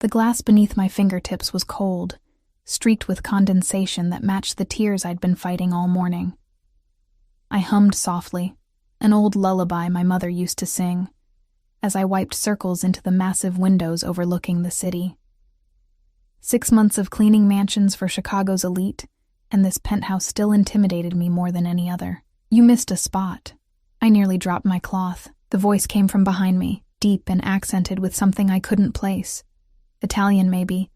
The glass beneath my fingertips was cold, streaked with condensation that matched the tears I'd been fighting all morning. I hummed softly, an old lullaby my mother used to sing, as I wiped circles into the massive windows overlooking the city. 6 months of cleaning mansions for Chicago's elite, and this penthouse still intimidated me more than any other. "You missed a spot." I nearly dropped my cloth. The voice came from behind me, deep and accented with something I couldn't place. Italian, maybe,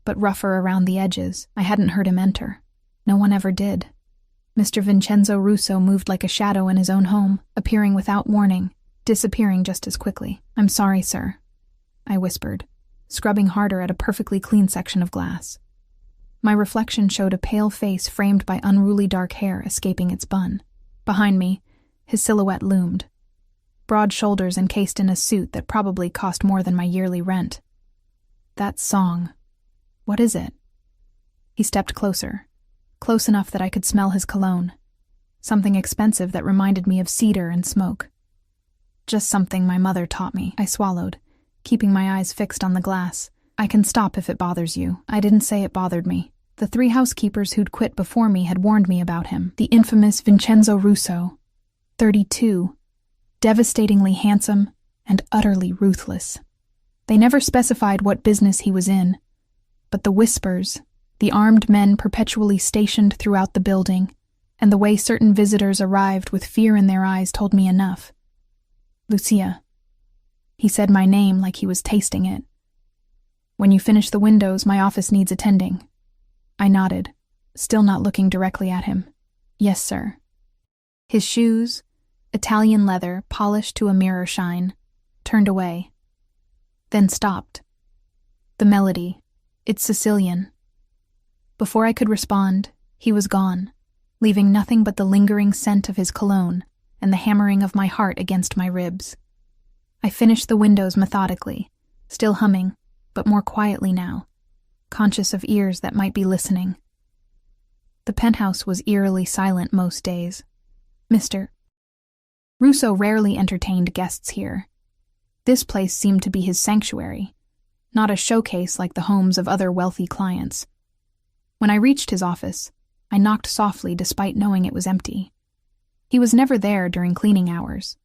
but rougher around the edges. I hadn't heard him enter. No one ever did. Mr. Vincenzo Russo moved like a shadow in his own home, appearing without warning, disappearing just as quickly. "I'm sorry, sir," I whispered, scrubbing harder at a perfectly clean section of glass. My reflection showed a pale face framed by unruly dark hair escaping its bun. Behind me, his silhouette loomed. Broad shoulders encased in a suit that probably cost more than my yearly rent. "That song. What is it?" He stepped closer, close enough that I could smell his cologne. Something expensive that reminded me of cedar and smoke. "Just something my mother taught me," I swallowed, keeping my eyes fixed on the glass. "I can stop if it bothers you." I didn't say it bothered me. The 3 housekeepers who'd quit before me had warned me about him. The infamous Vincenzo Russo, 32, devastatingly handsome and utterly ruthless. They never specified what business he was in, but the whispers, the armed men perpetually stationed throughout the building, and the way certain visitors arrived with fear in their eyes told me enough. "Lucia." He said my name like he was tasting it. "When you finish the windows, my office needs attending." I nodded, still not looking directly at him. "Yes, sir." His shoes, Italian leather polished to a mirror shine, turned away, then stopped. The melody, it's Sicilian. Before I could respond, he was gone, leaving nothing but the lingering scent of his cologne and the hammering of my heart against my ribs. I finished the windows methodically, still humming, but more quietly now, conscious of ears that might be listening. The penthouse was eerily silent most days. Mr. Russo rarely entertained guests here. This place seemed to be his sanctuary, not a showcase like the homes of other wealthy clients. When I reached his office, I knocked softly despite knowing it was empty. He was never there during cleaning hours,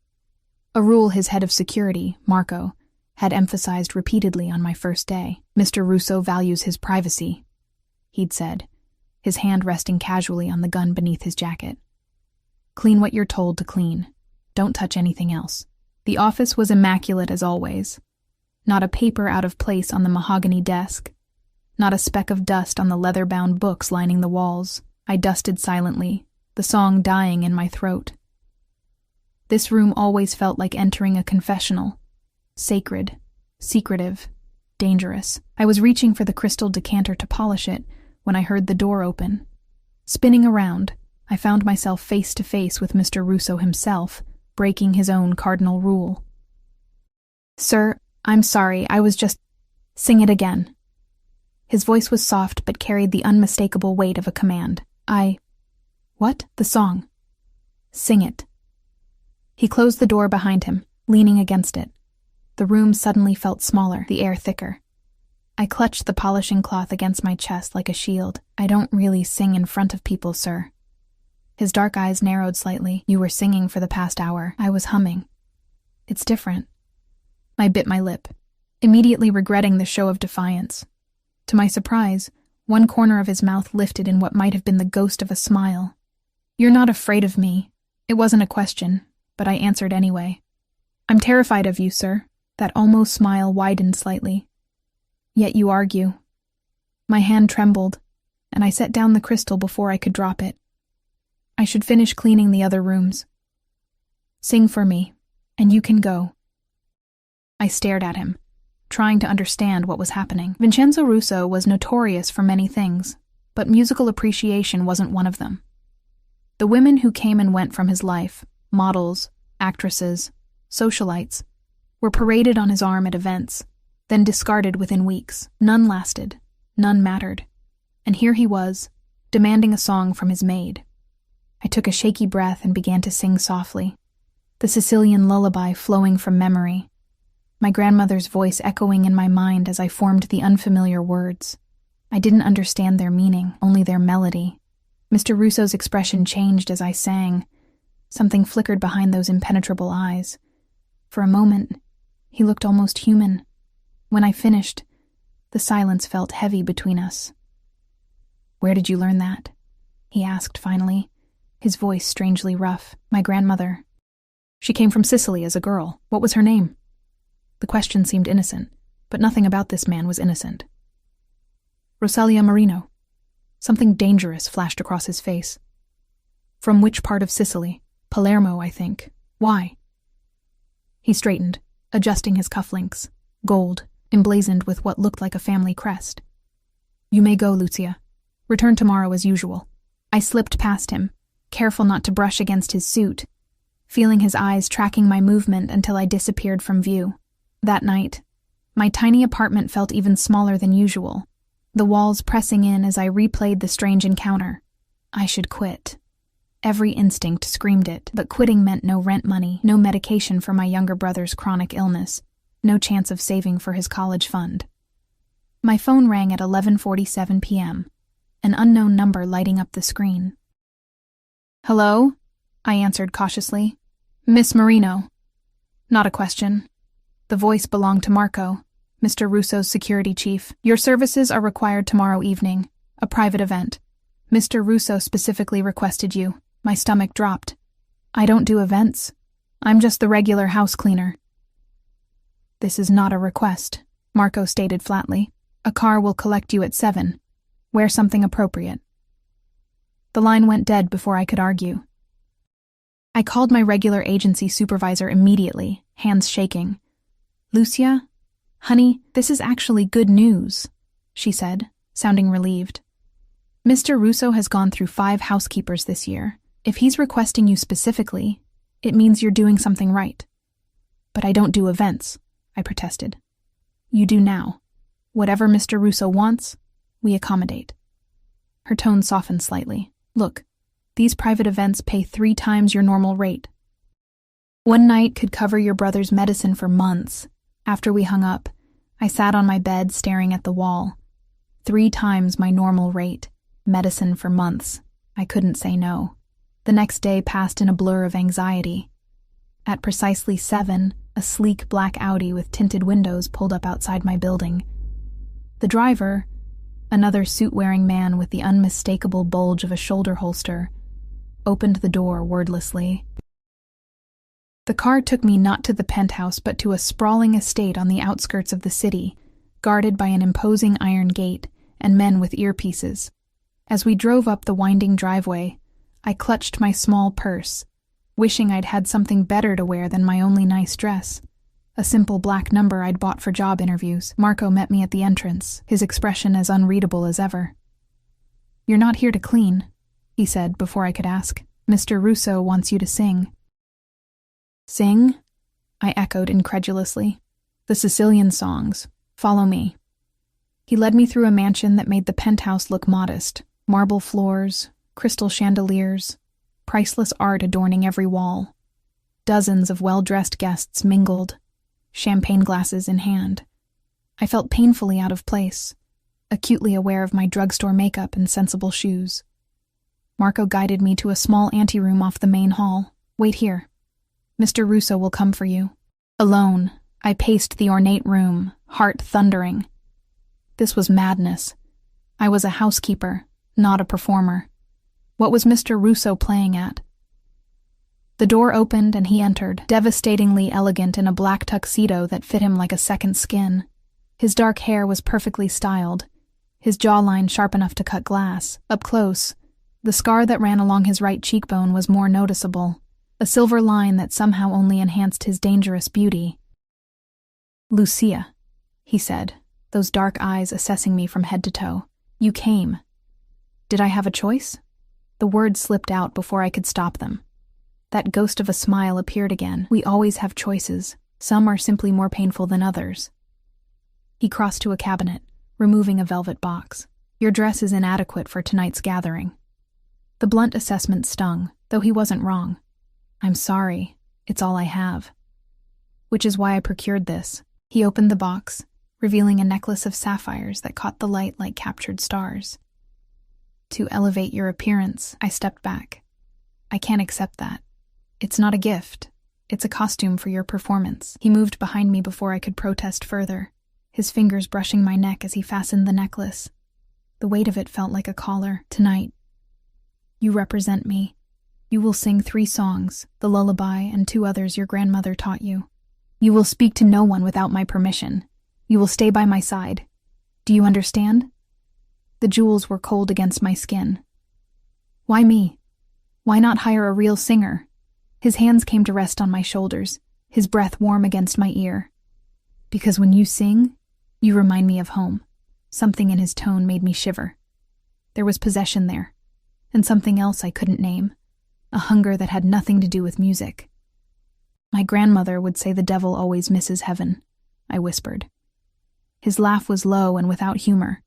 a rule his head of security, Marco, had emphasized repeatedly on my first day. "Mr. Russo values his privacy," he'd said, his hand resting casually on the gun beneath his jacket. "Clean what you're told to clean. Don't touch anything else." The office was immaculate as always. Not a paper out of place on the mahogany desk. Not a speck of dust on the leather-bound books lining the walls. I dusted silently, the song dying in my throat. This room always felt like entering a confessional. Sacred, secretive, dangerous. I was reaching for the crystal decanter to polish it when I heard the door open. Spinning around, I found myself face to face with Mr. Russo himself, breaking his own cardinal rule. "Sir, I'm sorry, I was just—" "Sing it again." His voice was soft but carried the unmistakable weight of a command. "What?" "The song. Sing it." He closed the door behind him, leaning against it. The room suddenly felt smaller, the air thicker. I clutched the polishing cloth against my chest like a shield. "I don't really sing in front of people, sir." His dark eyes narrowed slightly. "You were singing for the past hour." "I was humming." "It's different." I bit my lip, immediately regretting the show of defiance. To my surprise, one corner of his mouth lifted in what might have been the ghost of a smile. "You're not afraid of me." It wasn't a question, but I answered anyway. "I'm terrified of you, sir." That almost smile widened slightly. "Yet you argue." My hand trembled, and I set down the crystal before I could drop it. "I should finish cleaning the other rooms. Sing for me, and you can go." I stared at him, trying to understand what was happening. Vincenzo Russo was notorious for many things, but musical appreciation wasn't one of them. The women who came and went from his life, models, actresses, socialites, were paraded on his arm at events, then discarded within weeks. None lasted, none mattered. And here he was, demanding a song from his maid. I took a shaky breath and began to sing softly, the Sicilian lullaby flowing from memory. my grandmother's voice echoing in my mind as I formed the unfamiliar words. I didn't understand their meaning, only their melody. Mr. Russo's expression changed as I sang. Something flickered behind those impenetrable eyes. For a moment, he looked almost human. When I finished, the silence felt heavy between us. "Where did you learn that?" he asked finally, his voice strangely rough. "My grandmother. She came from Sicily as a girl. What was her name?" The question seemed innocent, but nothing about this man was innocent. "Rosalia Marino." Something dangerous flashed across his face. "From which part of Sicily?" "Palermo, I think. Why?" He straightened, adjusting his cufflinks, gold, emblazoned with what looked like a family crest. "You may go, Lucia. Return tomorrow as usual." I slipped past him, careful not to brush against his suit, feeling his eyes tracking my movement until I disappeared from view. That night, my tiny apartment felt even smaller than usual, the walls pressing in as I replayed the strange encounter. I should quit. Every instinct screamed it, but quitting meant no rent money, no medication for my younger brother's chronic illness, no chance of saving for his college fund. My phone rang at 11:47 p.m., an unknown number lighting up the screen. "Hello?" I answered cautiously. "Miss Marino." Not a question. The voice belonged to Marco, Mr. Russo's security chief. "Your services are required tomorrow evening, a private event. Mr. Russo specifically requested you." My stomach dropped. "I don't do events. I'm just the regular house cleaner." "This is not a request," Marco stated flatly. "A car will collect you at 7. Wear something appropriate." The line went dead before I could argue. I called my regular agency supervisor immediately, hands shaking. "Lucia? Honey, this is actually good news," she said, sounding relieved. "Mr. Russo has gone through 5 housekeepers this year. If he's requesting you specifically, it means you're doing something right." "But I don't do events," I protested. "You do now. Whatever Mr. Russo wants, we accommodate." Her tone softened slightly. "Look, these private events pay 3 times your normal rate. One night could cover your brother's medicine for months." After we hung up, I sat on my bed staring at the wall. 3 times my normal rate. Medicine for months. I couldn't say no. The next day passed in a blur of anxiety. At precisely 7, a sleek black Audi with tinted windows pulled up outside my building. The driver, another suit-wearing man with the unmistakable bulge of a shoulder holster, opened the door wordlessly. The car took me not to the penthouse but to a sprawling estate on the outskirts of the city, guarded by an imposing iron gate and men with earpieces. As we drove up the winding driveway, I clutched my small purse, wishing I'd had something better to wear than my only nice dress. A simple black number I'd bought for job interviews. Marco met me at the entrance, his expression as unreadable as ever. "You're not here to clean," he said before I could ask. "Mr. Russo wants you to sing." "Sing?" I echoed incredulously. "The Sicilian songs. Follow me." He led me through a mansion that made the penthouse look modest. Marble floors, crystal chandeliers, priceless art adorning every wall. Dozens of well-dressed guests mingled, champagne glasses in hand. I felt painfully out of place, acutely aware of my drugstore makeup and sensible shoes. Marco guided me to a small anteroom off the main hall. "Wait here. Mr. Russo will come for you." Alone, I paced the ornate room, heart thundering. This was madness. I was a housekeeper, not a performer. What was Mr. Russo playing at? The door opened and he entered, devastatingly elegant in a black tuxedo that fit him like a second skin. His dark hair was perfectly styled, his jawline sharp enough to cut glass. Up close, the scar that ran along his right cheekbone was more noticeable, a silver line that somehow only enhanced his dangerous beauty. "Lucia," he said, those dark eyes assessing me from head to toe. "You came. Did I have a choice?" The words slipped out before I could stop them. That ghost of a smile appeared again. "We always have choices. Some are simply more painful than others." He crossed to a cabinet, removing a velvet box. "Your dress is inadequate for tonight's gathering." The blunt assessment stung, though he wasn't wrong. "I'm sorry. It's all I have." "Which is why I procured this. He opened the box, revealing a necklace of sapphires that caught the light like captured stars. To elevate your appearance, I stepped back. I can't accept that. It's not a gift. It's a costume for your performance. He moved behind me before I could protest further, his fingers brushing my neck as he fastened the necklace. The weight of it felt like a collar. Tonight, you represent me. You will sing 3 songs, the lullaby and 2 others your grandmother taught you. You will speak to no one without my permission. You will stay by my side. Do you understand? The jewels were cold against my skin. Why me? Why not hire a real singer? His hands came to rest on my shoulders, his breath warm against my ear. Because when you sing, you remind me of home. Something in his tone made me shiver. There was possession there, and something else I couldn't name, a hunger that had nothing to do with music. My grandmother would say the devil always misses heaven, I whispered. His laugh was low and without humor.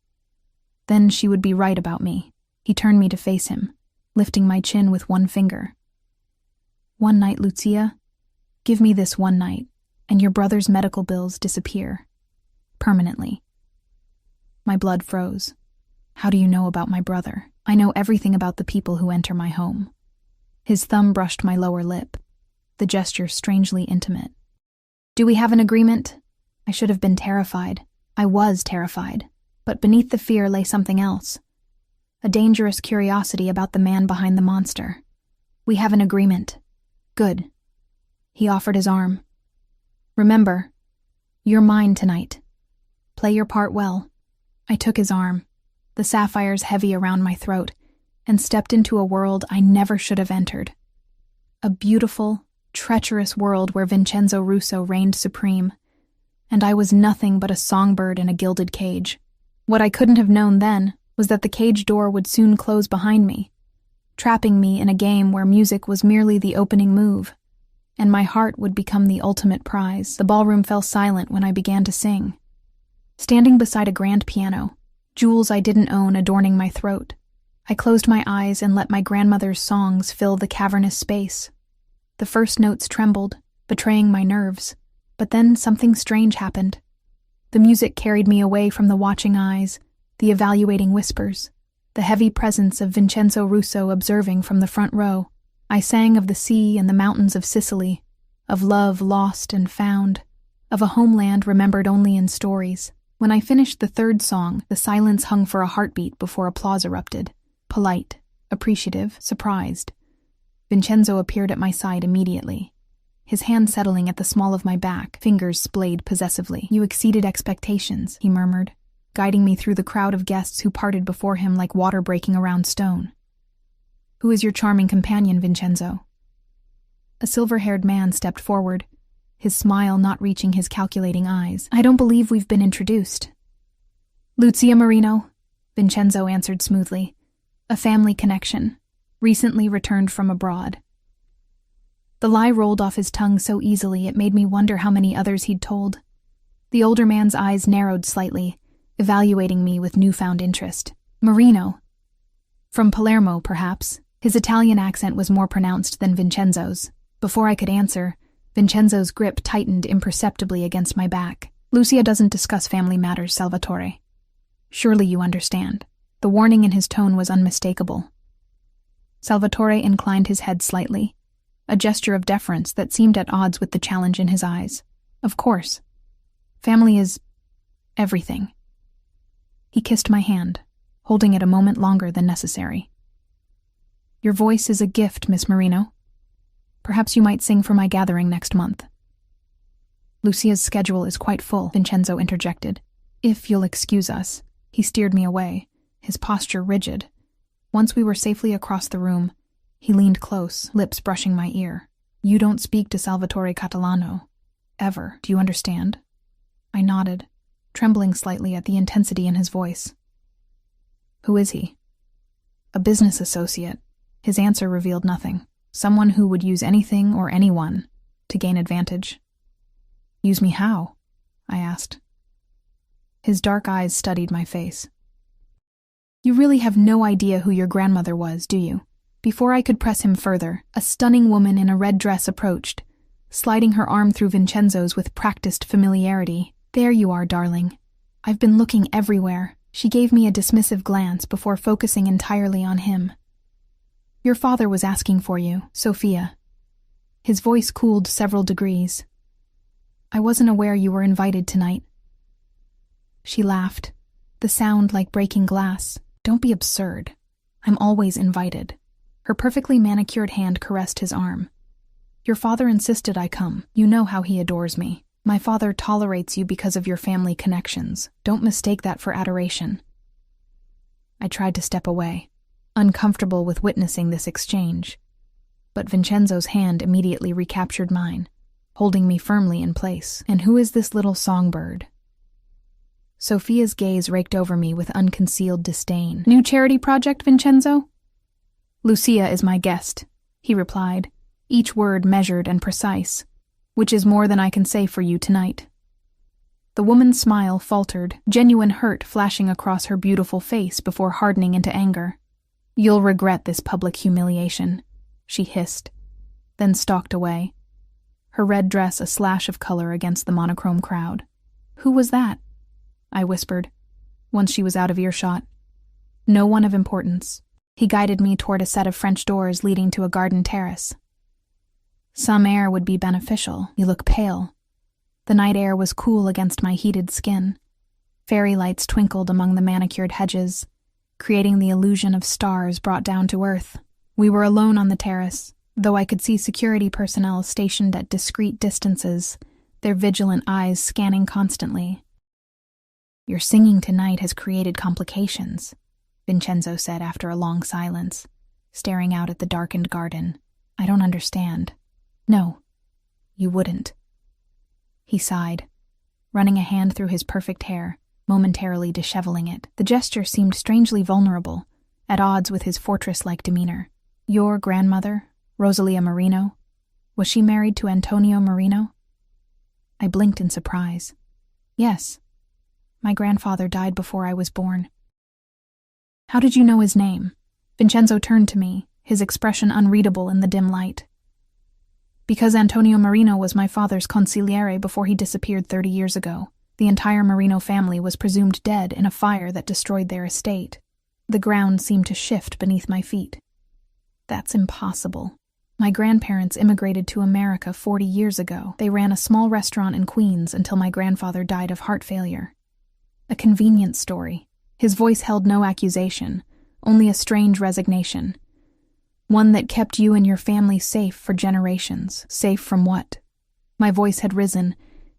Then she would be right about me. He turned me to face him, lifting my chin with one finger. One night, Lucia. Give me this one night, and your brother's medical bills disappear. Permanently. My blood froze. How do you know about my brother? I know everything about the people who enter my home. His thumb brushed my lower lip, the gesture strangely intimate. Do we have an agreement? I should have been terrified. I was terrified, but beneath the fear lay something else. A dangerous curiosity about the man behind the monster. We have an agreement. Good. He offered his arm. Remember, you're mine tonight. Play your part well. I took his arm, the sapphires heavy around my throat, and stepped into a world I never should have entered. A beautiful, treacherous world where Vincenzo Russo reigned supreme, and I was nothing but a songbird in a gilded cage. What I couldn't have known then was that the cage door would soon close behind me, trapping me in a game where music was merely the opening move, and my heart would become the ultimate prize. The ballroom fell silent when I began to sing. Standing beside a grand piano, jewels I didn't own adorning my throat, I closed my eyes and let my grandmother's songs fill the cavernous space. The first notes trembled, betraying my nerves, but then something strange happened. The music carried me away from the watching eyes, the evaluating whispers, the heavy presence of Vincenzo Russo observing from the front row. I sang of the sea and the mountains of Sicily, of love lost and found, of a homeland remembered only in stories. When I finished the 3rd song, the silence hung for a heartbeat before applause erupted. Polite, appreciative, surprised. Vincenzo appeared at my side immediately, his hand settling at the small of my back, fingers splayed possessively. You exceeded expectations, he murmured, guiding me through the crowd of guests who parted before him like water breaking around stone. Who is your charming companion, Vincenzo? A silver-haired man stepped forward, his smile not reaching his calculating eyes. I don't believe we've been introduced. Lucia Marino, Vincenzo answered smoothly. A family connection, recently returned from abroad. The lie rolled off his tongue so easily it made me wonder how many others he'd told. The older man's eyes narrowed slightly, evaluating me with newfound interest. Marino. From Palermo, perhaps. His Italian accent was more pronounced than Vincenzo's. Before I could answer, Vincenzo's grip tightened imperceptibly against my back. Lucia doesn't discuss family matters, Salvatore. Surely you understand. The warning in his tone was unmistakable. Salvatore inclined his head slightly, a gesture of deference that seemed at odds with the challenge in his eyes. Of course. Family is everything. He kissed my hand, holding it a moment longer than necessary. Your voice is a gift, Miss Marino. Perhaps you might sing for my gathering next month. Lucia's schedule is quite full, Vincenzo interjected. If you'll excuse us. He steered me away, his posture rigid. Once we were safely across the room, he leaned close, lips brushing my ear. You don't speak to Salvatore Catalano. Ever. Do you understand? I nodded, trembling slightly at the intensity in his voice. Who is he? A business associate. His answer revealed nothing. Someone who would use anything or anyone to gain advantage. Use me how? I asked. His dark eyes studied my face. You really have no idea who your grandmother was, do you? Before I could press him further, a stunning woman in a red dress approached, sliding her arm through Vincenzo's with practiced familiarity. There you are, darling. I've been looking everywhere. She gave me a dismissive glance before focusing entirely on him. Your father was asking for you, Sophia. His voice cooled several degrees. I wasn't aware you were invited tonight. She laughed, the sound like breaking glass. Don't be absurd. I'm always invited. Her perfectly manicured hand caressed his arm. Your father insisted I come. You know how he adores me. My father tolerates you because of your family connections. Don't mistake that for adoration. I tried to step away, uncomfortable with witnessing this exchange. But Vincenzo's hand immediately recaptured mine, holding me firmly in place. And who is this little songbird? Sophia's gaze raked over me with unconcealed disdain. New charity project, Vincenzo? Lucia is my guest, he replied, each word measured and precise, which is more than I can say for you tonight. The woman's smile faltered, genuine hurt flashing across her beautiful face before hardening into anger. You'll regret this public humiliation, she hissed, then stalked away, her red dress a slash of color against the monochrome crowd. Who was that? I whispered, once she was out of earshot. No one of importance. He guided me toward a set of French doors leading to a garden terrace. Some air would be beneficial. You look pale. The night air was cool against my heated skin. Fairy lights twinkled among the manicured hedges, creating the illusion of stars brought down to earth. We were alone on the terrace, though I could see security personnel stationed at discreet distances, their vigilant eyes scanning constantly. Your singing tonight has created complications, Vincenzo said after a long silence, staring out at the darkened garden. I don't understand. No, you wouldn't. He sighed, running a hand through his perfect hair, momentarily disheveling it. The gesture seemed strangely vulnerable, at odds with his fortress-like demeanor. Your grandmother, Rosalia Marino, was she married to Antonio Marino? I blinked in surprise. Yes. My grandfather died before I was born. How did you know his name? Vincenzo turned to me, his expression unreadable in the dim light. Because Antonio Marino was my father's consigliere before he disappeared 30 years ago. The entire Marino family was presumed dead in a fire that destroyed their estate. The ground seemed to shift beneath my feet. That's impossible. My grandparents immigrated to America 40 years ago. They ran a small restaurant in Queens until my grandfather died of heart failure. A convenient story. His voice held no accusation, only a strange resignation. One that kept you and your family safe for generations. Safe from what? My voice had risen,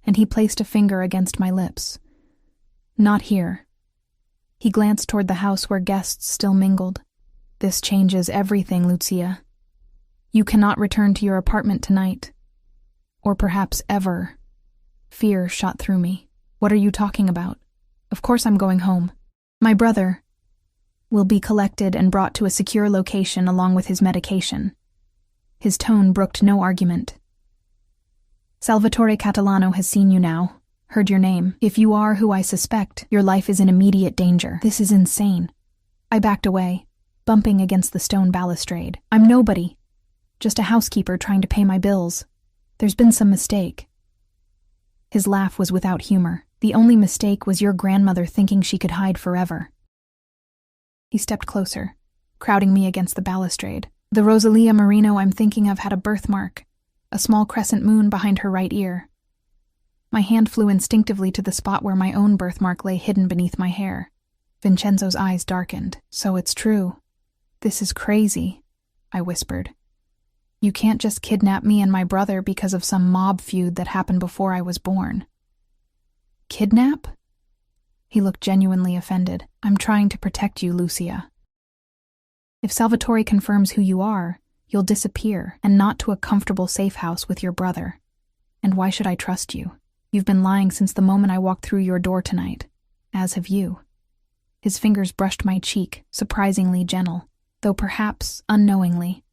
and he placed a finger against my lips. Not here. He glanced toward the house where guests still mingled. This changes everything, Lucia. You cannot return to your apartment tonight. Or perhaps ever. Fear shot through me. What are you talking about? Of course I'm going home. My brother will be collected and brought to a secure location along with his medication. His tone brooked no argument. Salvatore Catalano has seen you now, heard your name. If you are who I suspect, your life is in immediate danger. This is insane. I backed away, bumping against the stone balustrade. I'm nobody. Just a housekeeper trying to pay my bills. There's been some mistake. His laugh was without humor. The only mistake was your grandmother thinking she could hide forever. He stepped closer, crowding me against the balustrade. The Rosalia Marino I'm thinking of had a birthmark, a small crescent moon behind her right ear. My hand flew instinctively to the spot where my own birthmark lay hidden beneath my hair. Vincenzo's eyes darkened. So it's true. This is crazy, I whispered. You can't just kidnap me and my brother because of some mob feud that happened before I was born. Kidnap? He looked genuinely offended. I'm trying to protect you, Lucia. If Salvatore confirms who you are, you'll disappear, and not to a comfortable safe house with your brother. And why should I trust you? You've been lying since the moment I walked through your door tonight, as have you. His fingers brushed my cheek, surprisingly gentle, though perhaps unknowingly.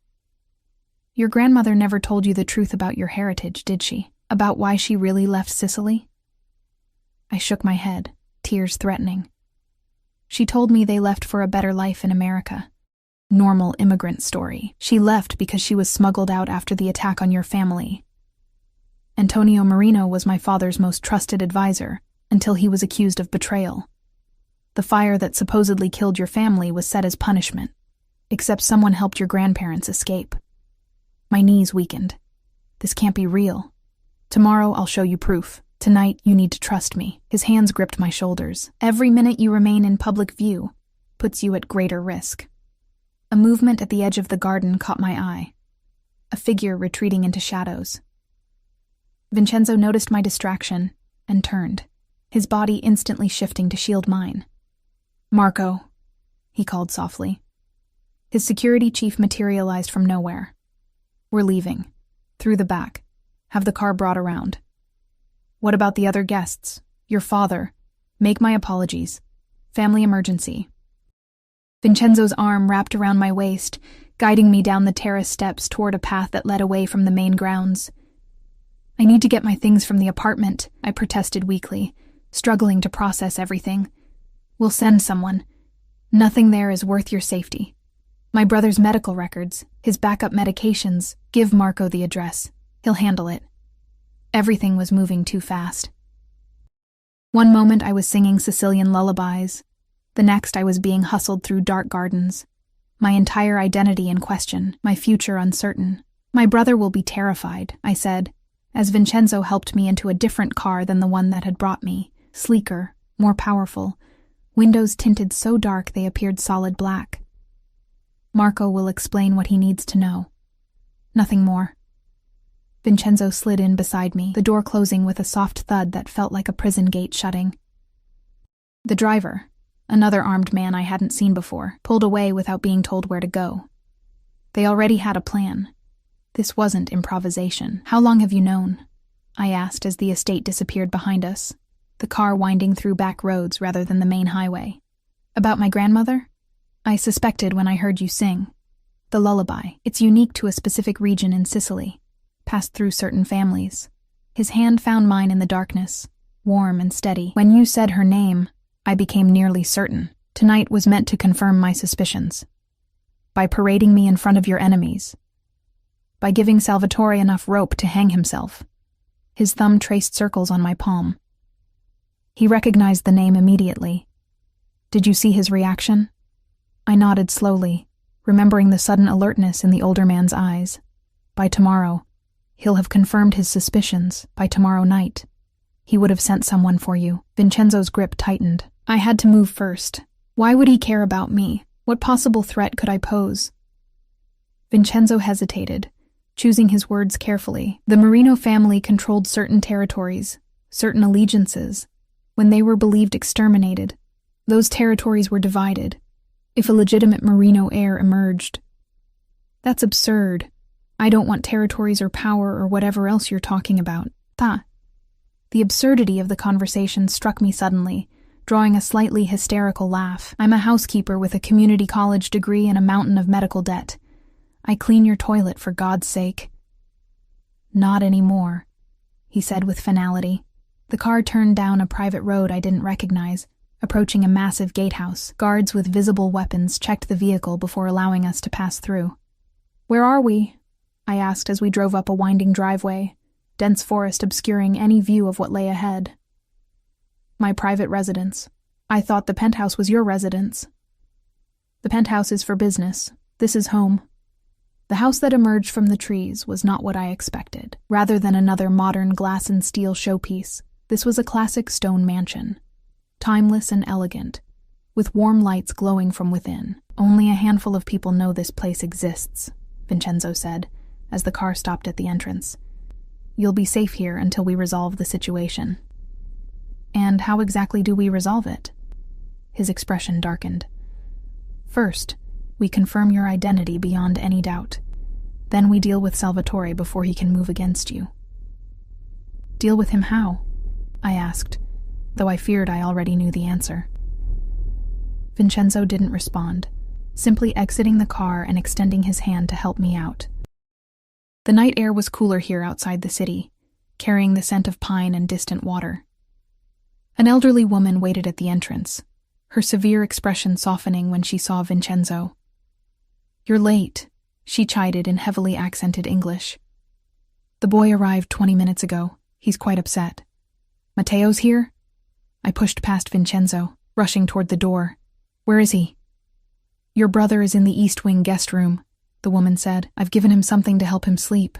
Your grandmother never told you the truth about your heritage, did she? About why she really left Sicily? I shook my head, tears threatening. She told me they left for a better life in America. Normal immigrant story. She left because she was smuggled out after the attack on your family. Antonio Marino was my father's most trusted advisor, until he was accused of betrayal. The fire that supposedly killed your family was set as punishment, except someone helped your grandparents escape. My knees weakened. This can't be real. Tomorrow I'll show you proof. Tonight you need to trust me. His hands gripped my shoulders. Every minute you remain in public view puts you at greater risk. A movement at the edge of the garden caught my eye. A figure retreating into shadows. Vincenzo noticed my distraction and turned, his body instantly shifting to shield mine. "Marco," he called softly. His security chief materialized from nowhere. "We're leaving. Through the back. Have the car brought around." "What about the other guests? Your father? Make my apologies. Family emergency." Vincenzo's arm wrapped around my waist, guiding me down the terrace steps toward a path that led away from the main grounds. "I need to get my things from the apartment," I protested weakly, struggling to process everything. "We'll send someone. Nothing there is worth your safety. My brother's medical records, his backup medications, give Marco the address. He'll handle it." Everything was moving too fast. One moment I was singing Sicilian lullabies. The next I was being hustled through dark gardens. My entire identity in question, my future uncertain. "My brother will be terrified," I said, as Vincenzo helped me into a different car than the one that had brought me, sleeker, more powerful, windows tinted so dark they appeared solid black. "Marco will explain what he needs to know. Nothing more." Vincenzo slid in beside me, the door closing with a soft thud that felt like a prison gate shutting. The driver, another armed man I hadn't seen before, pulled away without being told where to go. They already had a plan. This wasn't improvisation. "How long have you known?" I asked as the estate disappeared behind us, the car winding through back roads rather than the main highway. "About my grandmother? I suspected when I heard you sing. The lullaby. It's unique to a specific region in Sicily, passed through certain families." His hand found mine in the darkness, warm and steady. "When you said her name, I became nearly certain. Tonight was meant to confirm my suspicions. By parading me in front of your enemies. By giving Salvatore enough rope to hang himself." His thumb traced circles on my palm. He recognized the name immediately. "Did you see his reaction?" I nodded slowly, remembering the sudden alertness in the older man's eyes. "By tomorrow, he'll have confirmed his suspicions. By tomorrow night, he would have sent someone for you." Vincenzo's grip tightened. I had to move first. Why would he care about me? What possible threat could I pose? Vincenzo hesitated, choosing his words carefully. The Marino family controlled certain territories, certain allegiances. When they were believed exterminated, those territories were divided. If a legitimate Marino heir emerged. "That's absurd. I don't want territories or power or whatever else you're talking about." The absurdity of the conversation struck me suddenly, drawing a slightly hysterical laugh. "I'm a housekeeper with a community college degree and a mountain of medical debt. I clean your toilet, for God's sake." "Not anymore," he said with finality. The car turned down a private road I didn't recognize, approaching a massive gatehouse. Guards with visible weapons checked the vehicle before allowing us to pass through. "Where are we?" I asked as we drove up a winding driveway, dense forest obscuring any view of what lay ahead. "My private residence. I thought the penthouse was your residence." "The penthouse is for business. This is home." The house that emerged from the trees was not what I expected. Rather than another modern glass and steel showpiece, this was a classic stone mansion. Timeless and elegant, with warm lights glowing from within. "Only a handful of people know this place exists," Vincenzo said, as the car stopped at the entrance. "You'll be safe here until we resolve the situation." "And how exactly do we resolve it?" His expression darkened. "First, we confirm your identity beyond any doubt. Then we deal with Salvatore before he can move against you." "Deal with him how?" I asked, though I feared I already knew the answer. Vincenzo didn't respond, simply exiting the car and extending his hand to help me out. The night air was cooler here outside the city, carrying the scent of pine and distant water. An elderly woman waited at the entrance, her severe expression softening when she saw Vincenzo. "You're late," she chided in heavily accented English. "The boy arrived 20 minutes ago. He's quite upset." "Matteo's here?" I pushed past Vincenzo, rushing toward the door. Where is he? Your brother is in the East Wing guest room, the woman said. I've given him something to help him sleep.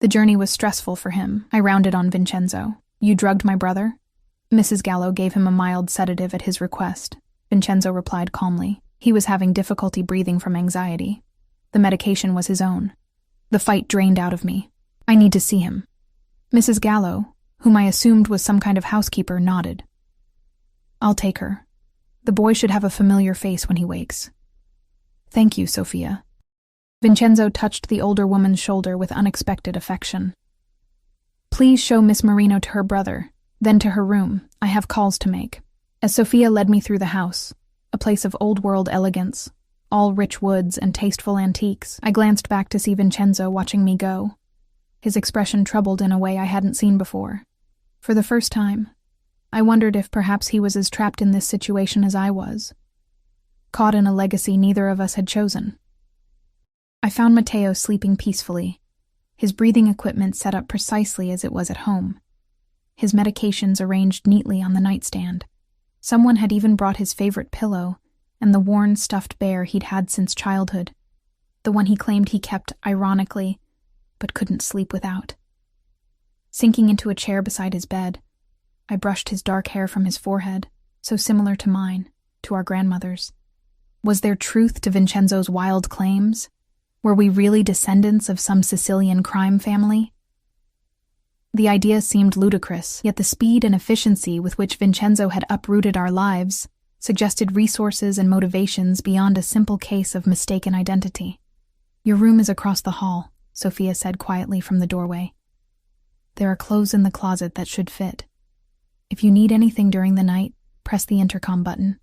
The journey was stressful for him. I rounded on Vincenzo. You drugged my brother? Mrs. Gallo gave him a mild sedative at his request. Vincenzo replied calmly. He was having difficulty breathing from anxiety. The medication was his own. The fight drained out of me. I need to see him. Mrs. Gallo, whom I assumed was some kind of housekeeper, nodded. I'll take her. The boy should have a familiar face when he wakes. Thank you, Sophia. Vincenzo touched the older woman's shoulder with unexpected affection. Please show Miss Marino to her brother, then to her room. I have calls to make. As Sophia led me through the house, a place of old-world elegance, all rich woods and tasteful antiques, I glanced back to see Vincenzo watching me go. His expression troubled in a way I hadn't seen before. For the first time, I wondered if perhaps he was as trapped in this situation as I was, caught in a legacy neither of us had chosen. I found Matteo sleeping peacefully, his breathing equipment set up precisely as it was at home, his medications arranged neatly on the nightstand. Someone had even brought his favorite pillow and the worn stuffed bear he'd had since childhood, the one he claimed he kept ironically, but couldn't sleep without. Sinking into a chair beside his bed, I brushed his dark hair from his forehead, so similar to mine, to our grandmother's. Was there truth to Vincenzo's wild claims? Were we really descendants of some Sicilian crime family? The idea seemed ludicrous, yet the speed and efficiency with which Vincenzo had uprooted our lives suggested resources and motivations beyond a simple case of mistaken identity. Your room is across the hall, Sophia said quietly from the doorway. There are clothes in the closet that should fit. If you need anything during the night, press the intercom button.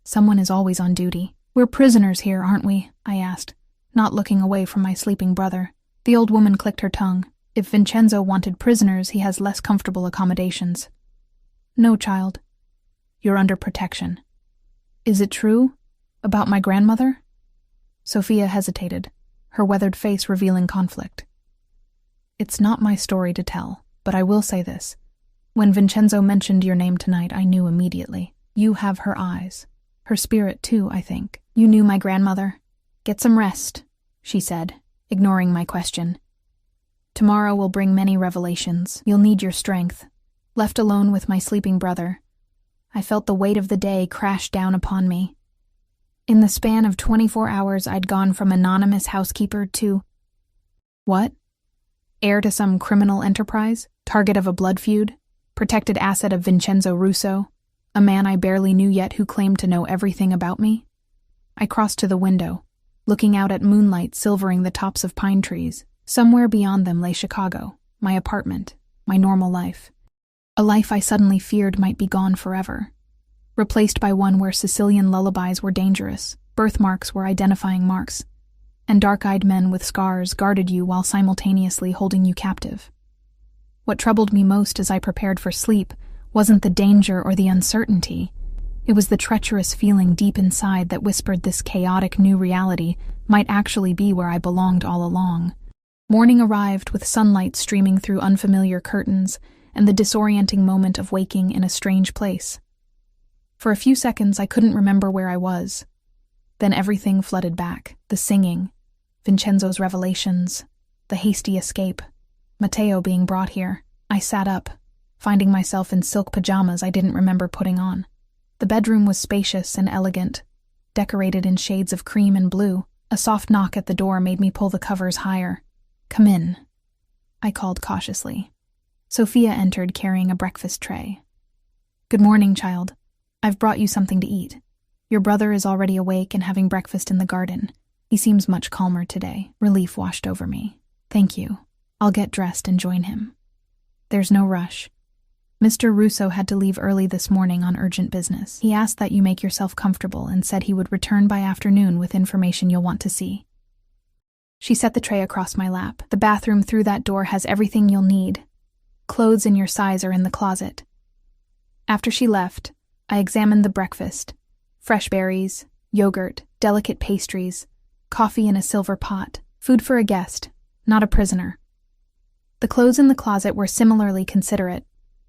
Someone is always on duty. We're prisoners here, aren't we? I asked, not looking away from my sleeping brother. The old woman clicked her tongue. If Vincenzo wanted prisoners, he has less comfortable accommodations. No, child. You're under protection. Is it true? About my grandmother? Sophia hesitated, her weathered face revealing conflict. It's not my story to tell, but I will say this. When Vincenzo mentioned your name tonight, I knew immediately. You have her eyes. Her spirit, too, I think. You knew my grandmother. Get some rest, she said, ignoring my question. Tomorrow will bring many revelations. You'll need your strength. Left alone with my sleeping brother, I felt the weight of the day crash down upon me. In the span of 24 hours, I'd gone from anonymous housekeeper to... What? Heir to some criminal enterprise? Target of a blood feud? Protected asset of Vincenzo Russo? A man I barely knew yet who claimed to know everything about me? I crossed to the window, looking out at moonlight silvering the tops of pine trees. Somewhere beyond them lay Chicago, my apartment, my normal life. A life I suddenly feared might be gone forever, replaced by one where Sicilian lullabies were dangerous, birthmarks were identifying marks, and dark-eyed men with scars guarded you while simultaneously holding you captive. What troubled me most as I prepared for sleep wasn't the danger or the uncertainty. It was the treacherous feeling deep inside that whispered this chaotic new reality might actually be where I belonged all along. Morning arrived with sunlight streaming through unfamiliar curtains and the disorienting moment of waking in a strange place. For a few seconds, I couldn't remember where I was. Then everything flooded back. The singing, Vincenzo's revelations, the hasty escape, Matteo being brought here. I sat up, finding myself in silk pajamas I didn't remember putting on. The bedroom was spacious and elegant, decorated in shades of cream and blue. A soft knock at the door made me pull the covers higher. Come in, I called cautiously. Sophia entered carrying a breakfast tray. Good morning, child. I've brought you something to eat. Your brother is already awake and having breakfast in the garden. He seems much calmer today. Relief washed over me. Thank you. I'll get dressed and join him. There's no rush. Mr. Russo had to leave early this morning on urgent business. He asked that you make yourself comfortable and said he would return by afternoon with information you'll want to see. She set the tray across my lap. The bathroom through that door has everything you'll need. Clothes in your size are in the closet. After she left, I examined the breakfast. Fresh berries, yogurt, delicate pastries, coffee in a silver pot. Food for a guest, not a prisoner. The clothes in the closet were similarly considerate.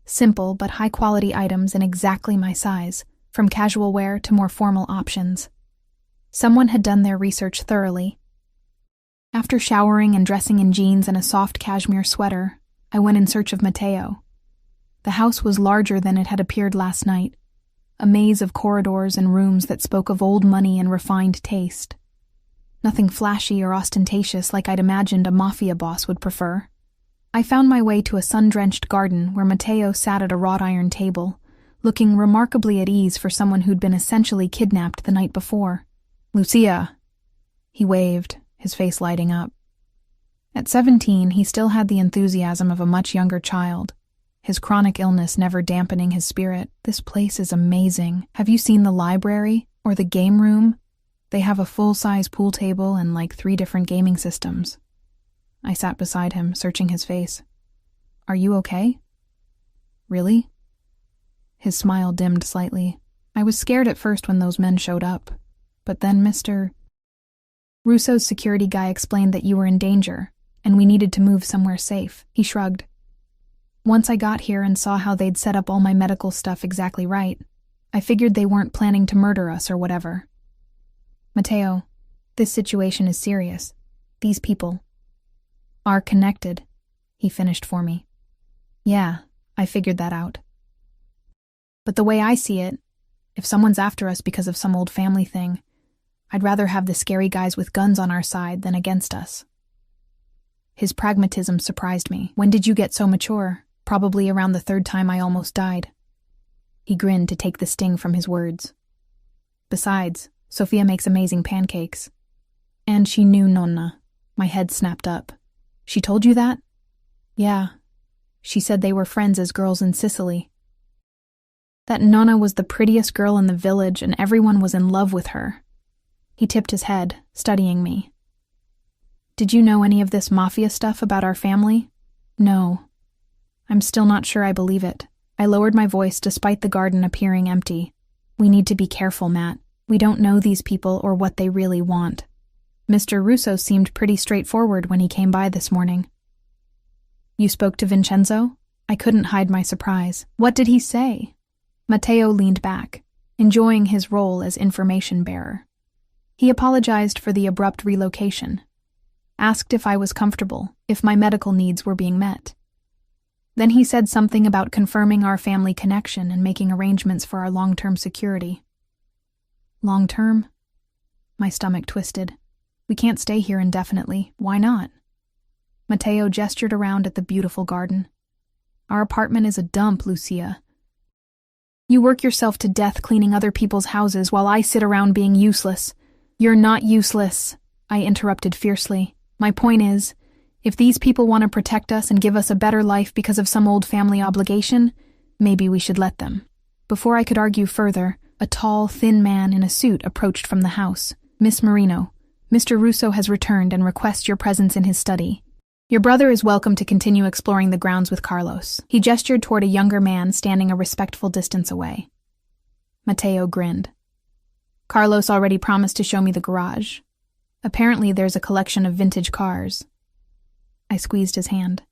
Simple but high-quality items in exactly my size, from casual wear to more formal options. Someone had done their research thoroughly. After showering and dressing in jeans and a soft cashmere sweater, I went in search of Matteo. The house was larger than it had appeared last night, a maze of corridors and rooms that spoke of old money and refined taste. Nothing flashy or ostentatious like I'd imagined a Mafia boss would prefer. I found my way to a sun-drenched garden where Matteo sat at a wrought iron table, looking remarkably at ease for someone who'd been essentially kidnapped the night before. "Lucia!" He waved, his face lighting up. At 17, he still had the enthusiasm of a much younger child, his chronic illness never dampening his spirit. "This place is amazing. Have you seen the library or the game room? They have a full-size pool table and like 3 different gaming systems." I sat beside him, searching his face. "Are you okay?" "Really?" His smile dimmed slightly. "I was scared at first when those men showed up. But then Mr. Russo's security guy explained that you were in danger, and we needed to move somewhere safe." He shrugged. "Once I got here and saw how they'd set up all my medical stuff exactly right, I figured they weren't planning to murder us or whatever. Matteo, this situation is serious. These people are connected," he finished for me. "Yeah, I figured that out. But the way I see it, if someone's after us because of some old family thing, I'd rather have the scary guys with guns on our side than against us." His pragmatism surprised me. "When did you get so mature?" "Probably around the 3rd time I almost died." He grinned to take the sting from his words. "Besides, Sophia makes amazing pancakes. And she knew Nonna." My head snapped up. "She told you that?" "Yeah. She said they were friends as girls in Sicily. That Nonna was the prettiest girl in the village and everyone was in love with her." He tipped his head, studying me. "Did you know any of this Mafia stuff about our family?" "No. I'm still not sure I believe it." I lowered my voice despite the garden appearing empty. "We need to be careful, Matt. We don't know these people or what they really want. Mr. Russo seemed pretty straightforward when he came by this morning." "You spoke to Vincenzo?" I couldn't hide my surprise. "What did he say?" Matteo leaned back, enjoying his role as information bearer. He apologized for the abrupt relocation, asked if I was comfortable, if my medical needs were being met. Then he said something about confirming our family connection and making arrangements for our long-term security. "Long-term?" My stomach twisted. "We can't stay here indefinitely. Why not?" Matteo gestured around at the beautiful garden. "Our apartment is a dump, Lucia. You work yourself to death cleaning other people's houses while I sit around being useless." "You're not useless," I interrupted fiercely. "My point is, if these people want to protect us and give us a better life because of some old family obligation, maybe we should let them." Before I could argue further, a tall, thin man in a suit approached from the house. "Miss Marino, Mr. Russo has returned and requests your presence in his study. Your brother is welcome to continue exploring the grounds with Carlos." He gestured toward a younger man standing a respectful distance away. Matteo grinned. "Carlos already promised to show me the garage. Apparently there's a collection of vintage cars." I squeezed his hand.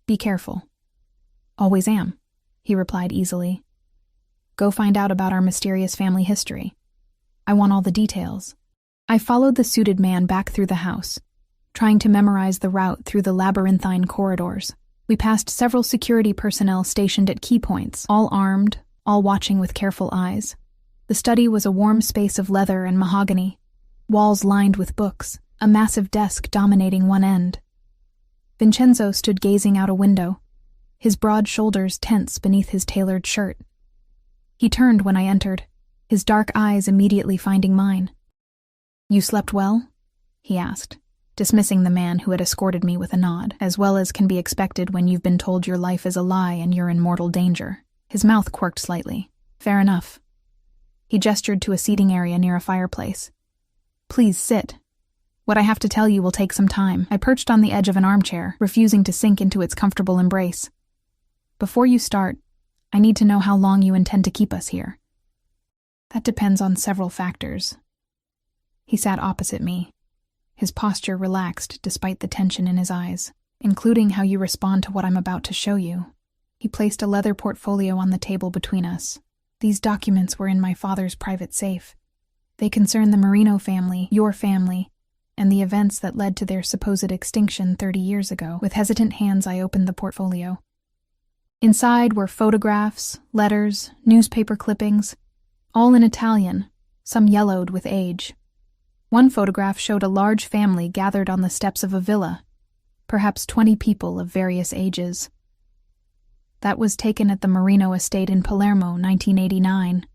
"Be careful." "Always am," he replied easily. "Go find out about our mysterious family history. I want all the details." I followed the suited man back through the house, trying to memorize the route through the labyrinthine corridors. We passed several security personnel stationed at key points, all armed, all watching with careful eyes. The study was a warm space of leather and mahogany, walls lined with books, a massive desk dominating one end. Vincenzo stood gazing out a window, his broad shoulders tense beneath his tailored shirt. He turned when I entered, his dark eyes immediately finding mine. "You slept well?" he asked, dismissing the man who had escorted me with a nod, "as well as can be expected when you've been told your life is a lie and you're in mortal danger." His mouth quirked slightly. "Fair enough." He gestured to a seating area near a fireplace. "Please sit. What I have to tell you will take some time." I perched on the edge of an armchair, refusing to sink into its comfortable embrace. "Before you start, I need to know how long you intend to keep us here." "That depends on several factors." He sat opposite me, his posture relaxed despite the tension in his eyes, "including how you respond to what I'm about to show you." He placed a leather portfolio on the table between us. These documents were in my father's private safe. They concern the Marino family, your family, and the events that led to their supposed extinction 30 years ago. With hesitant hands, I opened the portfolio. Inside were photographs, letters, newspaper clippings, all in Italian, some yellowed with age. One photograph showed a large family gathered on the steps of a villa, perhaps 20 people of various ages. That was taken at the Marino estate in Palermo, 1989,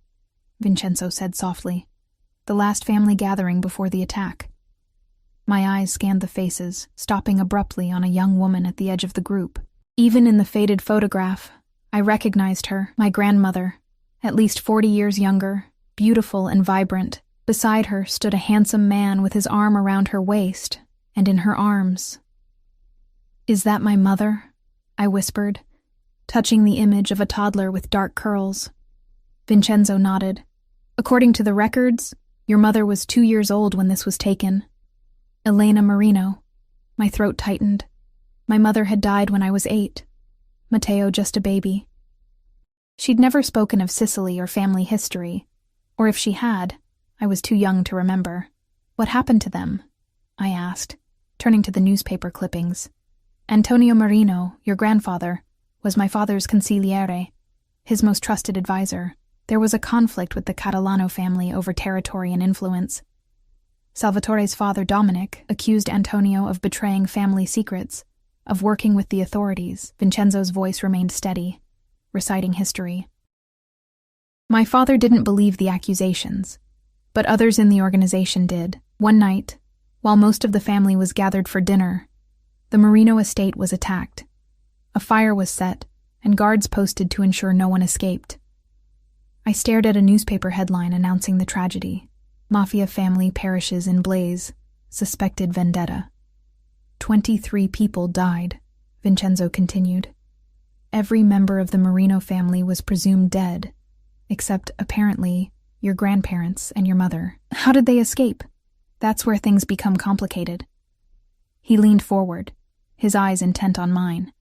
Vincenzo said softly. The last family gathering before the attack. My eyes scanned the faces, stopping abruptly on a young woman at the edge of the group. Even in the faded photograph, I recognized her, my grandmother, at least 40 years younger, beautiful and vibrant. Beside her stood a handsome man with his arm around her waist, and in her arms. "Is that my mother?" I whispered, touching the image of a toddler with dark curls. Vincenzo nodded. "According to the records, your mother was 2 years old when this was taken. Elena Marino." My throat tightened. My mother had died when I was 8. Matteo just a baby. She'd never spoken of Sicily or family history, or if she had, I was too young to remember. "What happened to them?" I asked, turning to the newspaper clippings. "Antonio Marino, your grandfather, was my father's consigliere, his most trusted advisor. There was a conflict with the Catalano family over territory and influence. Salvatore's father, Dominic, accused Antonio of betraying family secrets, of working with the authorities." Vincenzo's voice remained steady, reciting history. "My father didn't believe the accusations, but others in the organization did. One night, while most of the family was gathered for dinner, the Marino estate was attacked. A fire was set, and guards posted to ensure no one escaped. I stared at a newspaper headline announcing the tragedy. Mafia family perishes in blaze, suspected vendetta. 23 people died," Vincenzo continued. "Every member of the Marino family was presumed dead, except, apparently, your grandparents and your mother. How did they escape? That's where things become complicated." He leaned forward, his eyes intent on mine.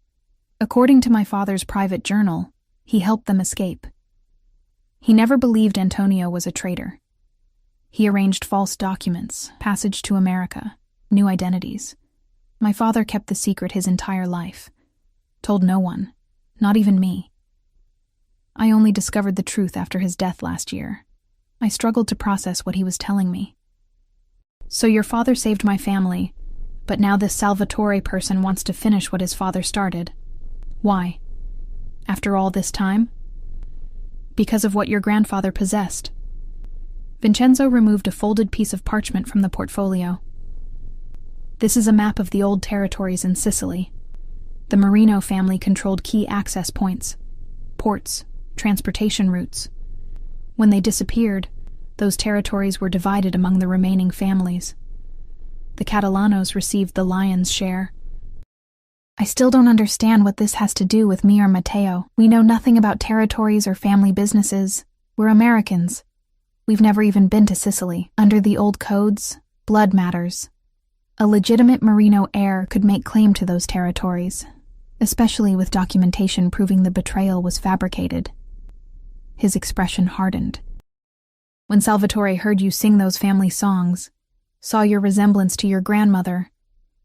"According to my father's private journal, he helped them escape. He never believed Antonio was a traitor. He arranged false documents, passage to America, new identities. My father kept the secret his entire life. Told no one, not even me. I only discovered the truth after his death last year. I struggled to process what he was telling me. So your father saved my family, but now this Salvatore person wants to finish what his father started. Why? After all this time? Because of what your grandfather possessed." Vincenzo removed a folded piece of parchment from the portfolio. "This is a map of the old territories in Sicily. The Marino family controlled key access points, ports, transportation routes. When they disappeared, those territories were divided among the remaining families. The Catalanos received the lion's share. I still don't understand what this has to do with me or Matteo. We know nothing about territories or family businesses. We're Americans. We've never even been to Sicily. Under the old codes, blood matters. A legitimate Marino heir could make claim to those territories, especially with documentation proving the betrayal was fabricated." His expression hardened. "When Salvatore heard you sing those family songs, saw your resemblance to your grandmother,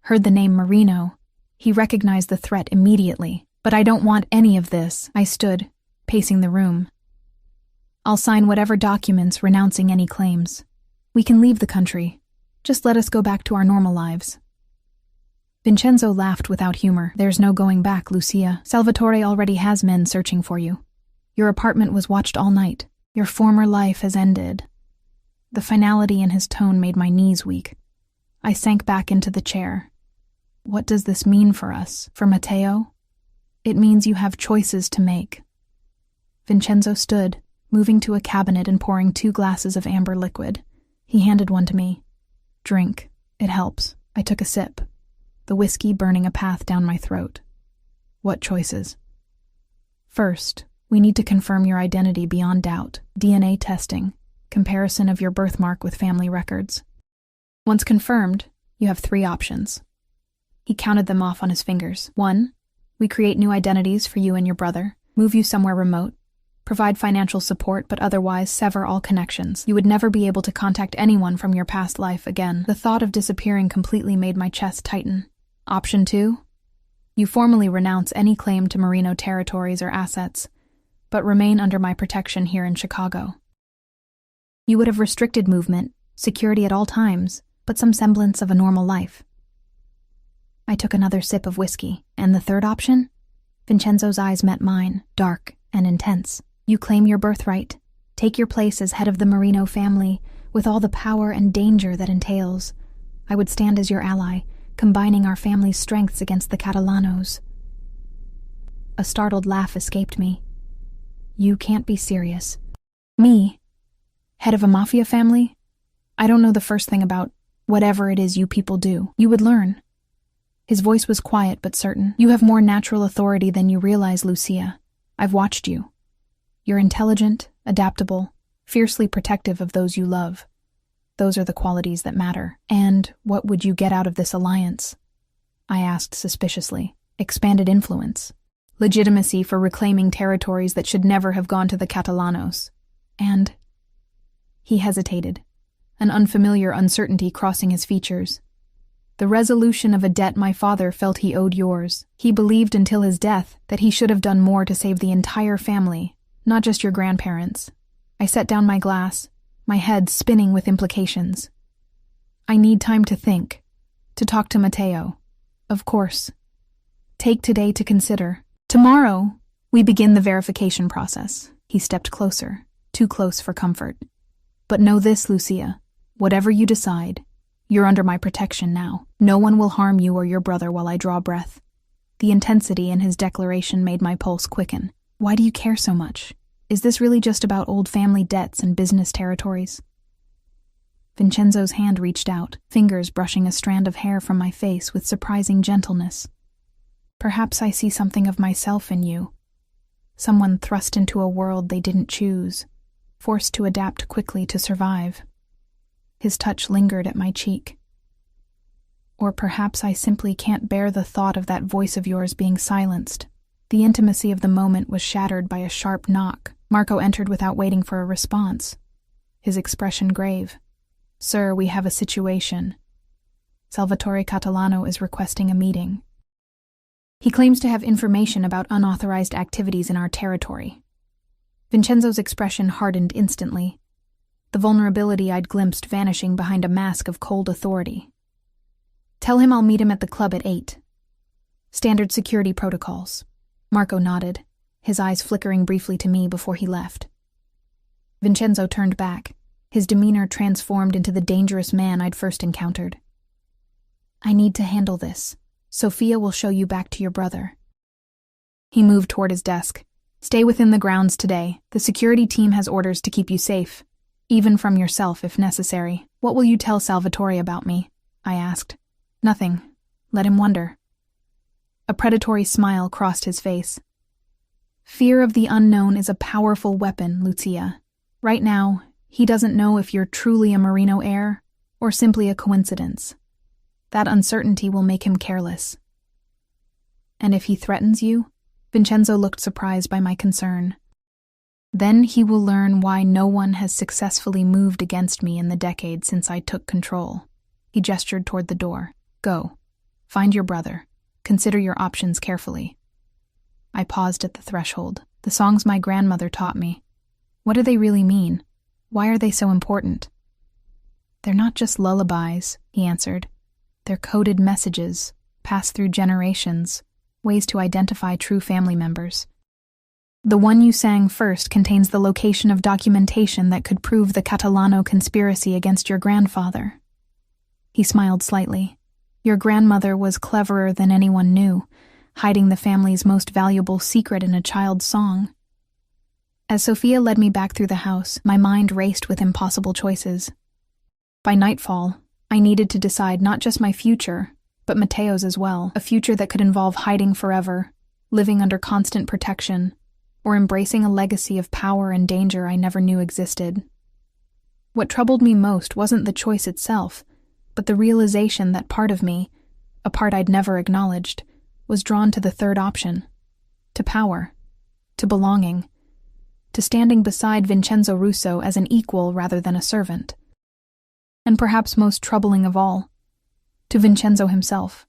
heard the name Marino, he recognized the threat immediately. But I don't want any of this." I stood, pacing the room. "I'll sign whatever documents renouncing any claims. We can leave the country. Just let us go back to our normal lives." Vincenzo laughed without humor. "There's no going back, Lucia. Salvatore already has men searching for you. Your apartment was watched all night. Your former life has ended." The finality in his tone made my knees weak. I sank back into the chair. "What does this mean for us? For Matteo? It means you have choices to make." Vincenzo stood, moving to a cabinet and pouring 2 glasses of amber liquid. He handed one to me. "Drink. It helps." I took a sip, the whiskey burning a path down my throat. "What choices?" "First, we need to confirm your identity beyond doubt. DNA testing, comparison of your birthmark with family records. Once confirmed, you have 3 options." He counted them off on his fingers. 1, We create new identities for you and your brother, move you somewhere remote, provide financial support but otherwise sever all connections. You would never be able to contact anyone from your past life again. The thought of disappearing completely made my chest tighten. Option 2? You formally renounce any claim to Merino territories or assets, but remain under my protection here in Chicago. You would have restricted movement, security at all times, but some semblance of a normal life. I took another sip of whiskey. And the third option? Vincenzo's eyes met mine, dark and intense. You claim your birthright, take your place as head of the Merino family, with all the power and danger that entails. I would stand as your ally, combining our family's strengths against the Catalanos. A startled laugh escaped me. You can't be serious. Me? Head of a Mafia family? I don't know the first thing about whatever it is you people do. You would learn. His voice was quiet but certain. You have more natural authority than you realize, Lucia. I've watched you. You're intelligent, adaptable, fiercely protective of those you love. Those are the qualities that matter. And what would you get out of this alliance? I asked suspiciously. Expanded influence. Legitimacy for reclaiming territories that should never have gone to the Catalanos. And... He hesitated, an unfamiliar uncertainty crossing his features. The resolution of a debt my father felt he owed yours. He believed until his death that he should have done more to save the entire family, not just your grandparents. I set down my glass, my head spinning with implications. I need time to think, to talk to Matteo. Of course. Take today to consider. Tomorrow, we begin the verification process. He stepped closer, too close for comfort. But know this, Lucia, whatever you decide, you're under my protection now. No one will harm you or your brother while I draw breath. The intensity in his declaration made my pulse quicken. Why do you care so much? Is this really just about old family debts and business territories? Vincenzo's hand reached out, fingers brushing a strand of hair from my face with surprising gentleness. Perhaps I see something of myself in you. Someone thrust into a world they didn't choose, forced to adapt quickly to survive. His touch lingered at my cheek. Or perhaps I simply can't bear the thought of that voice of yours being silenced. The intimacy of the moment was shattered by a sharp knock. Marco entered without waiting for a response, his expression grave. Sir, we have a situation. Salvatore Catalano is requesting a meeting. He claims to have information about unauthorized activities in our territory. Vincenzo's expression hardened instantly, the vulnerability I'd glimpsed vanishing behind a mask of cold authority. Tell him I'll meet him at the club at 8. Standard security protocols. Marco nodded, his eyes flickering briefly to me before he left. Vincenzo turned back, his demeanor transformed into the dangerous man I'd first encountered. I need to handle this. Sophia will show you back to your brother. He moved toward his desk. Stay within the grounds today. The security team has orders to keep you safe, even from yourself if necessary. What will you tell Salvatore about me? I asked. Nothing. Let him wonder. A predatory smile crossed his face. Fear of the unknown is a powerful weapon, Lucia. Right now, he doesn't know if you're truly a Merino heir or simply a coincidence. That uncertainty will make him careless. And if he threatens you? Vincenzo looked surprised by my concern. Then he will learn why no one has successfully moved against me in the decade since I took control. He gestured toward the door. Go. Find your brother. Consider your options carefully. I paused at the threshold. The songs my grandmother taught me. What do they really mean? Why are they so important? They're not just lullabies, he answered. They're coded messages, passed through generations, ways to identify true family members. The one you sang first contains the location of documentation that could prove the Catalano conspiracy against your grandfather. He smiled slightly. Your grandmother was cleverer than anyone knew, hiding the family's most valuable secret in a child's song. As Sophia led me back through the house, my mind raced with impossible choices. By nightfall, I needed to decide not just my future, but Matteo's as well, a future that could involve hiding forever, living under constant protection, or embracing a legacy of power and danger I never knew existed. What troubled me most wasn't the choice itself, but the realization that part of me, a part I'd never acknowledged, was drawn to the third option, to power, to belonging, to standing beside Vincenzo Russo as an equal rather than a servant. And perhaps most troubling of all, to Vincenzo himself,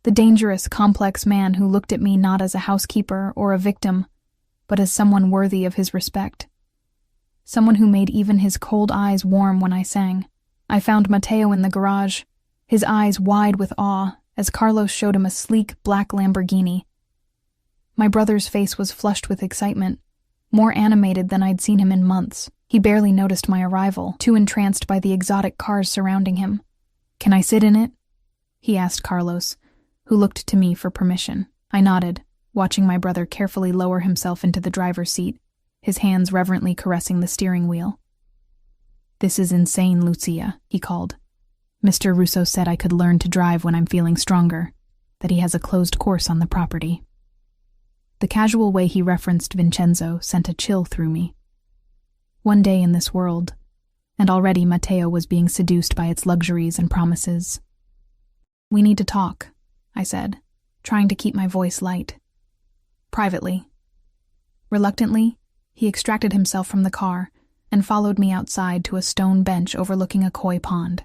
the dangerous, complex man who looked at me not as a housekeeper or a victim, but as someone worthy of his respect. Someone who made even his cold eyes warm when I sang. I found Matteo in the garage, his eyes wide with awe as Carlos showed him a sleek black Lamborghini. My brother's face was flushed with excitement, more animated than I'd seen him in months. He barely noticed my arrival, too entranced by the exotic cars surrounding him. "Can I sit in it?" he asked Carlos, who looked to me for permission. I nodded, watching my brother carefully lower himself into the driver's seat, his hands reverently caressing the steering wheel. "This is insane, Lucia," he called. "Mr. Russo said I could learn to drive when I'm feeling stronger, that he has a closed course on the property." The casual way he referenced Vincenzo sent a chill through me. One day in this world, and already Matteo was being seduced by its luxuries and promises. "We need to talk," I said, trying to keep my voice light. "Privately." Reluctantly, he extracted himself from the car and followed me outside to a stone bench overlooking a koi pond.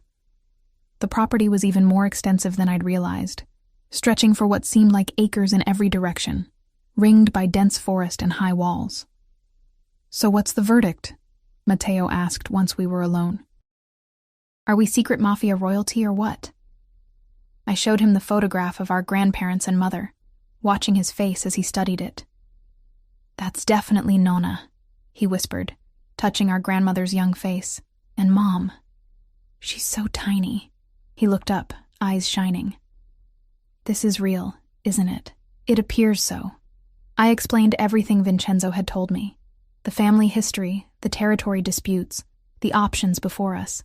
The property was even more extensive than I'd realized, stretching for what seemed like acres in every direction, ringed by dense forest and high walls. "So what's the verdict?" Matteo asked once we were alone. "Are we secret Mafia royalty or what?" I showed him the photograph of our grandparents and mother, watching his face as he studied it. "That's definitely Nonna," he whispered, touching our grandmother's young face. "And Mom. She's so tiny." He looked up, eyes shining. "This is real, isn't it? It appears so." I explained everything Vincenzo had told me. The family history, the territory disputes, the options before us.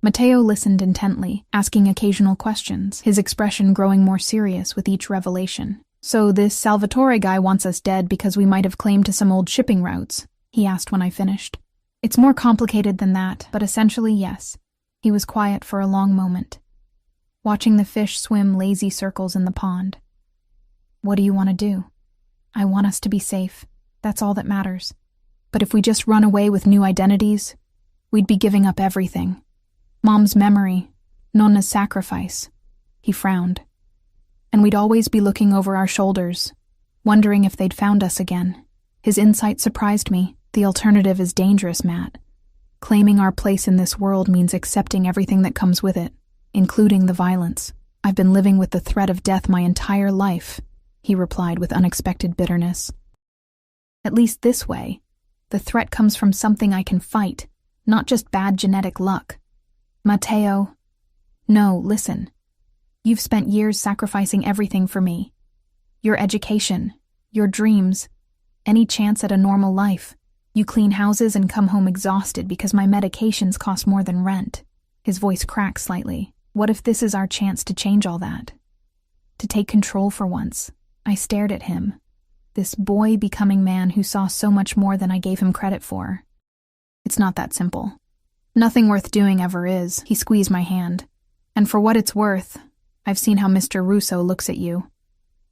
Matteo listened intently, asking occasional questions, his expression growing more serious with each revelation. "So this Salvatore guy wants us dead because we might have claimed to some old shipping routes?" he asked when I finished. "It's more complicated than that, but essentially yes." He was quiet for a long moment, watching the fish swim lazy circles in the pond. "What do you want to do?" "I want us to be safe. That's all that matters. But if we just run away with new identities, we'd be giving up everything. Mom's memory, Nonna's sacrifice." He frowned. "And we'd always be looking over our shoulders, wondering if they'd found us again." His insight surprised me. "The alternative is dangerous, Matt. Claiming our place in this world means accepting everything that comes with it, including the violence. I've been living with the threat of death my entire life," he replied with unexpected bitterness. "At least this way, the threat comes from something I can fight, not just bad genetic luck." "Matteo." "No, listen. You've spent years sacrificing everything for me. Your education, your dreams, any chance at a normal life. You clean houses and come home exhausted because my medications cost more than rent." His voice cracked slightly. "What if this is our chance to change all that? To take control for once?" I stared at him, this boy becoming man who saw so much more than I gave him credit for. "It's not that simple. Nothing worth doing ever is." He squeezed my hand. "And for what it's worth, I've seen how Mr. Russo looks at you.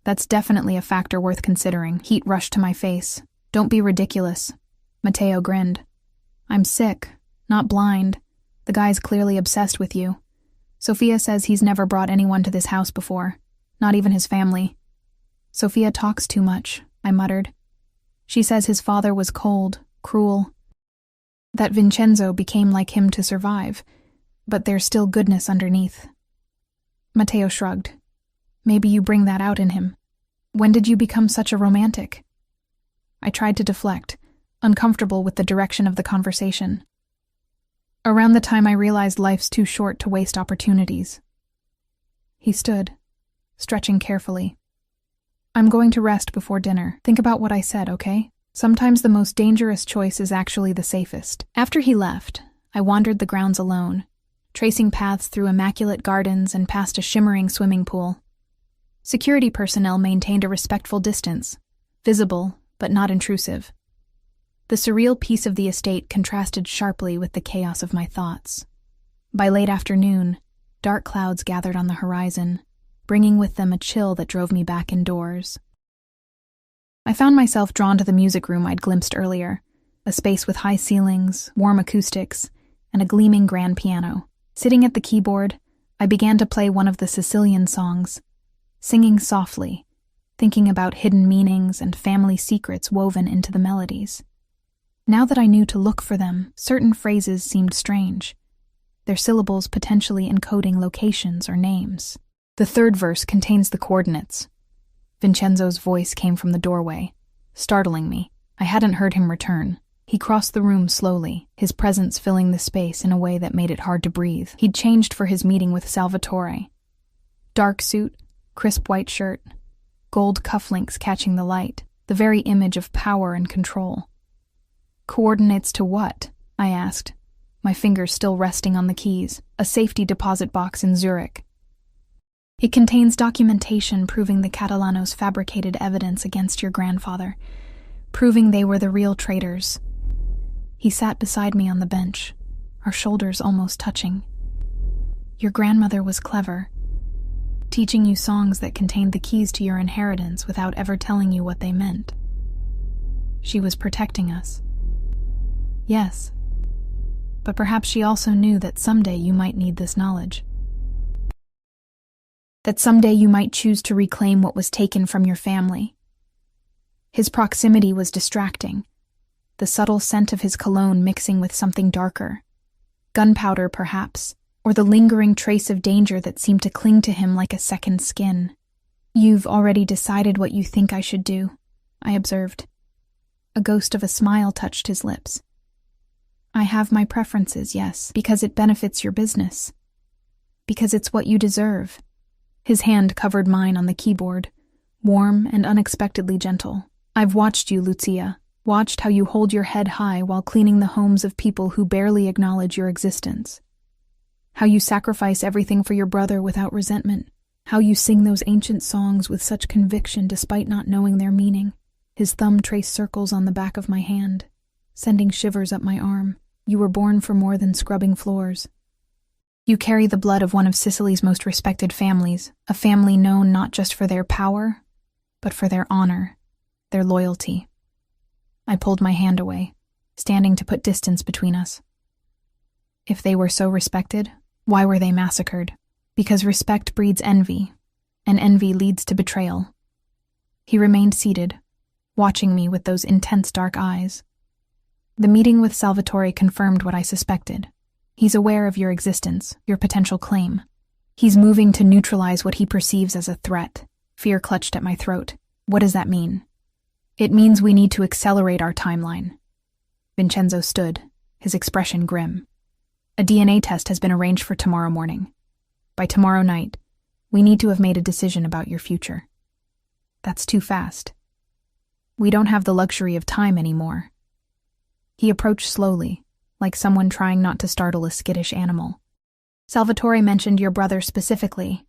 That's definitely a factor worth considering." Heat rushed to my face. "Don't be ridiculous." Matteo grinned. "I'm sick, not blind. The guy's clearly obsessed with you. Sophia says he's never brought anyone to this house before, not even his family." "Sophia talks too much," I muttered. "She says his father was cold, cruel. That Vincenzo became like him to survive, but there's still goodness underneath." Matteo shrugged. "Maybe you bring that out in him. When did you become such a romantic?" I tried to deflect, uncomfortable with the direction of the conversation. "Around the time I realized life's too short to waste opportunities." He stood, stretching carefully. "I'm going to rest before dinner. Think about what I said, okay? Sometimes the most dangerous choice is actually the safest." After he left, I wandered the grounds alone, tracing paths through immaculate gardens and past a shimmering swimming pool. Security personnel maintained a respectful distance, visible but not intrusive. The surreal peace of the estate contrasted sharply with the chaos of my thoughts. By late afternoon, dark clouds gathered on the horizon, bringing with them a chill that drove me back indoors. I found myself drawn to the music room I'd glimpsed earlier, a space with high ceilings, warm acoustics, and a gleaming grand piano. Sitting at the keyboard, I began to play one of the Sicilian songs, singing softly, thinking about hidden meanings and family secrets woven into the melodies. Now that I knew to look for them, certain phrases seemed strange, their syllables potentially encoding locations or names. The third verse contains the coordinates. Vincenzo's voice came from the doorway, startling me. I hadn't heard him return. He crossed the room slowly, his presence filling the space in a way that made it hard to breathe. He'd changed for his meeting with Salvatore. Dark suit, crisp white shirt, gold cufflinks catching the light, the very image of power and control. Coordinates to what? I asked, my fingers still resting on the keys. A safety deposit box in Zurich. It contains documentation proving the Catalanos fabricated evidence against your grandfather, proving they were the real traitors. He sat beside me on the bench, our shoulders almost touching. Your grandmother was clever, teaching you songs that contained the keys to your inheritance without ever telling you what they meant. She was protecting us. Yes, but perhaps she also knew that someday you might need this knowledge. That someday you might choose to reclaim what was taken from your family. His proximity was distracting, the subtle scent of his cologne mixing with something darker. Gunpowder, perhaps, or the lingering trace of danger that seemed to cling to him like a second skin. You've already decided what you think I should do, I observed. A ghost of a smile touched his lips. I have my preferences, yes, because it benefits your business. Because it's what you deserve. His hand covered mine on the keyboard, warm and unexpectedly gentle. I've watched you, Lucia, watched how you hold your head high while cleaning the homes of people who barely acknowledge your existence. How you sacrifice everything for your brother without resentment. How you sing those ancient songs with such conviction despite not knowing their meaning. His thumb traced circles on the back of my hand, sending shivers up my arm. You were born for more than scrubbing floors. You carry the blood of one of Sicily's most respected families, a family known not just for their power, but for their honor, their loyalty. I pulled my hand away, standing to put distance between us. If they were so respected, why were they massacred? Because respect breeds envy, and envy leads to betrayal. He remained seated, watching me with those intense dark eyes. The meeting with Salvatore confirmed what I suspected. He's aware of your existence, your potential claim. He's moving to neutralize what he perceives as a threat. Fear clutched at my throat. What does that mean? It means we need to accelerate our timeline. Vincenzo stood, his expression grim. A DNA test has been arranged for tomorrow morning. By tomorrow night, we need to have made a decision about your future. That's too fast. We don't have the luxury of time anymore. He approached slowly, like someone trying not to startle a skittish animal. Salvatore mentioned your brother specifically.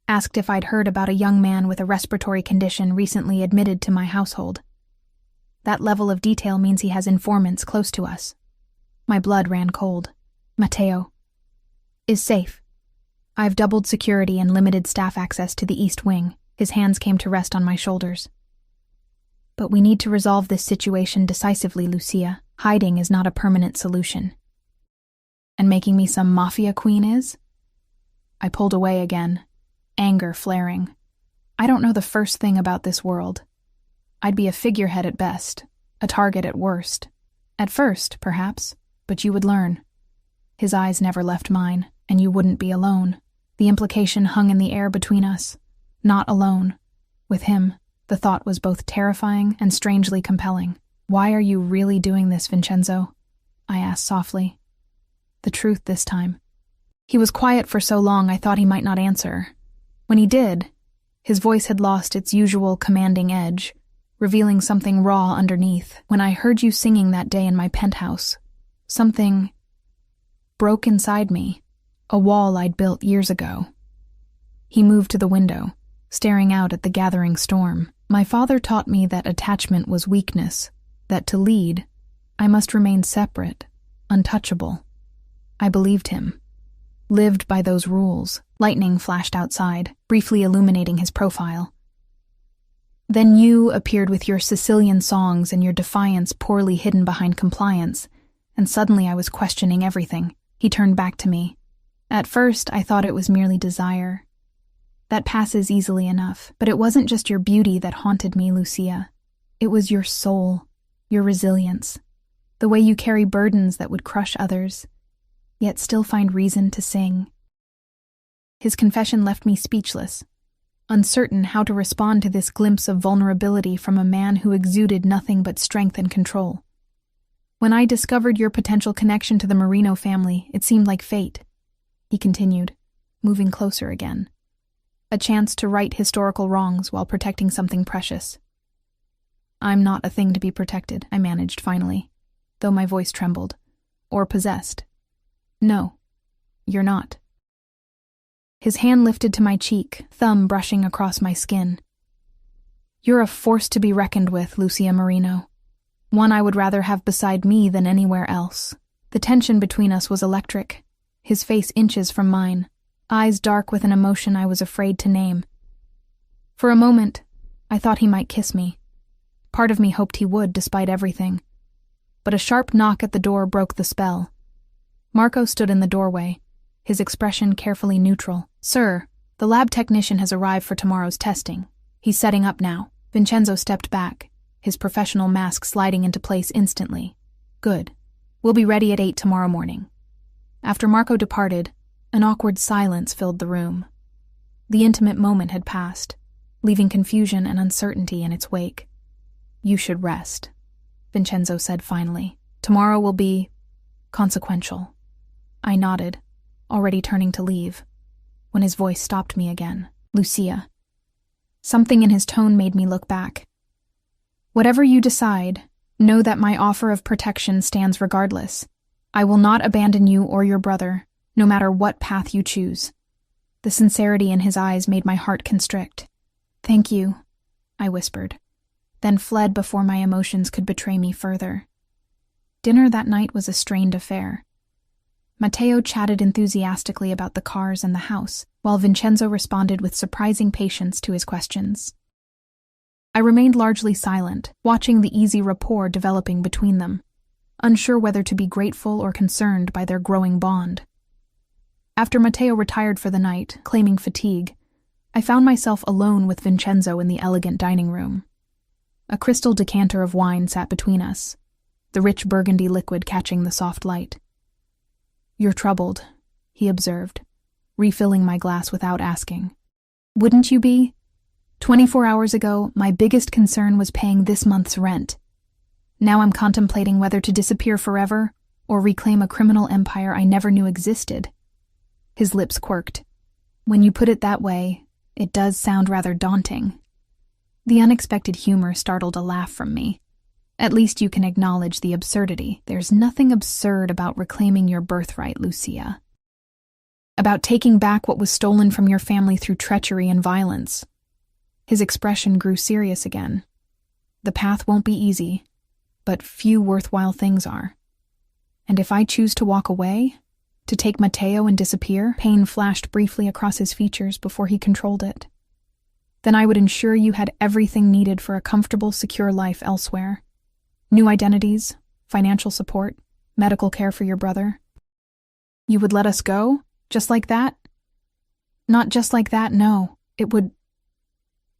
Asked if I'd heard about a young man with a respiratory condition recently admitted to my household. That level of detail means he has informants close to us. My blood ran cold. Matteo is safe. I've doubled security and limited staff access to the East Wing. His hands came to rest on my shoulders. But we need to resolve this situation decisively, Lucia. Hiding is not a permanent solution. And making me some Mafia queen is? I pulled away again, anger flaring. I don't know the first thing about this world. I'd be a figurehead at best, a target at worst. At first, perhaps, but you would learn. His eyes never left mine, and you wouldn't be alone. The implication hung in the air between us. Not alone. With him, the thought was both terrifying and strangely compelling. Why are you really doing this, Vincenzo? I asked softly. The truth this time. He was quiet for so long I thought he might not answer. When he did, his voice had lost its usual commanding edge, revealing something raw underneath. When I heard you singing that day in my penthouse, something broke inside me, a wall I'd built years ago. He moved to the window, staring out at the gathering storm. My father taught me that attachment was weakness, that to lead, I must remain separate, untouchable. I believed him. lived by those rules. Lightning flashed outside, briefly illuminating his profile. Then you appeared with your Sicilian songs and your defiance poorly hidden behind compliance, and suddenly I was questioning everything. He turned back to me. At first, I thought it was merely desire. That passes easily enough, but it wasn't just your beauty that haunted me, Lucia. It was your soul, your resilience, the way you carry burdens that would crush others, yet still find reason to sing. His confession left me speechless, uncertain how to respond to this glimpse of vulnerability from a man who exuded nothing but strength and control. When I discovered your potential connection to the Marino family, it seemed like fate, he continued, moving closer again. A chance to right historical wrongs while protecting something precious. I'm not a thing to be protected, I managed finally, though my voice trembled. Or possessed. No, you're not. His hand lifted to my cheek, thumb brushing across my skin. You're a force to be reckoned with, Lucia Marino. One I would rather have beside me than anywhere else. The tension between us was electric, his face inches from mine, eyes dark with an emotion I was afraid to name. For a moment, I thought he might kiss me. Part of me hoped he would, despite everything. But a sharp knock at the door broke the spell. Marco stood in the doorway, his expression carefully neutral. Sir, the lab technician has arrived for tomorrow's testing. He's setting up now. Vincenzo stepped back, his professional mask sliding into place instantly. Good. We'll be ready at 8 tomorrow morning. After Marco departed, an awkward silence filled the room. The intimate moment had passed, leaving confusion and uncertainty in its wake. You should rest, Vincenzo said finally. Tomorrow will be consequential. I nodded, already turning to leave, when his voice stopped me again. Lucia. Something in his tone made me look back. Whatever you decide, know that my offer of protection stands regardless. I will not abandon you or your brother, no matter what path you choose. The sincerity in his eyes made my heart constrict. Thank you, I whispered, then fled before my emotions could betray me further. Dinner that night was a strained affair. Matteo chatted enthusiastically about the cars and the house, while Vincenzo responded with surprising patience to his questions. I remained largely silent, watching the easy rapport developing between them, unsure whether to be grateful or concerned by their growing bond. After Matteo retired for the night, claiming fatigue, I found myself alone with Vincenzo in the elegant dining room. A crystal decanter of wine sat between us, the rich burgundy liquid catching the soft light. You're troubled, he observed, refilling my glass without asking. Wouldn't you be? 24 hours ago, my biggest concern was paying this month's rent. Now I'm contemplating whether to disappear forever or reclaim a criminal empire I never knew existed. His lips quirked. When you put it that way, it does sound rather daunting. The unexpected humor startled a laugh from me. At least you can acknowledge the absurdity. There's nothing absurd about reclaiming your birthright, Lucia. About taking back what was stolen from your family through treachery and violence. His expression grew serious again. The path won't be easy, but few worthwhile things are. And if I choose to walk away, to take Matteo and disappear, pain flashed briefly across his features before he controlled it. Then I would ensure you had everything needed for a comfortable, secure life elsewhere. New identities, financial support, medical care for your brother. You would let us go? Just like that? Not just like that, no. It would...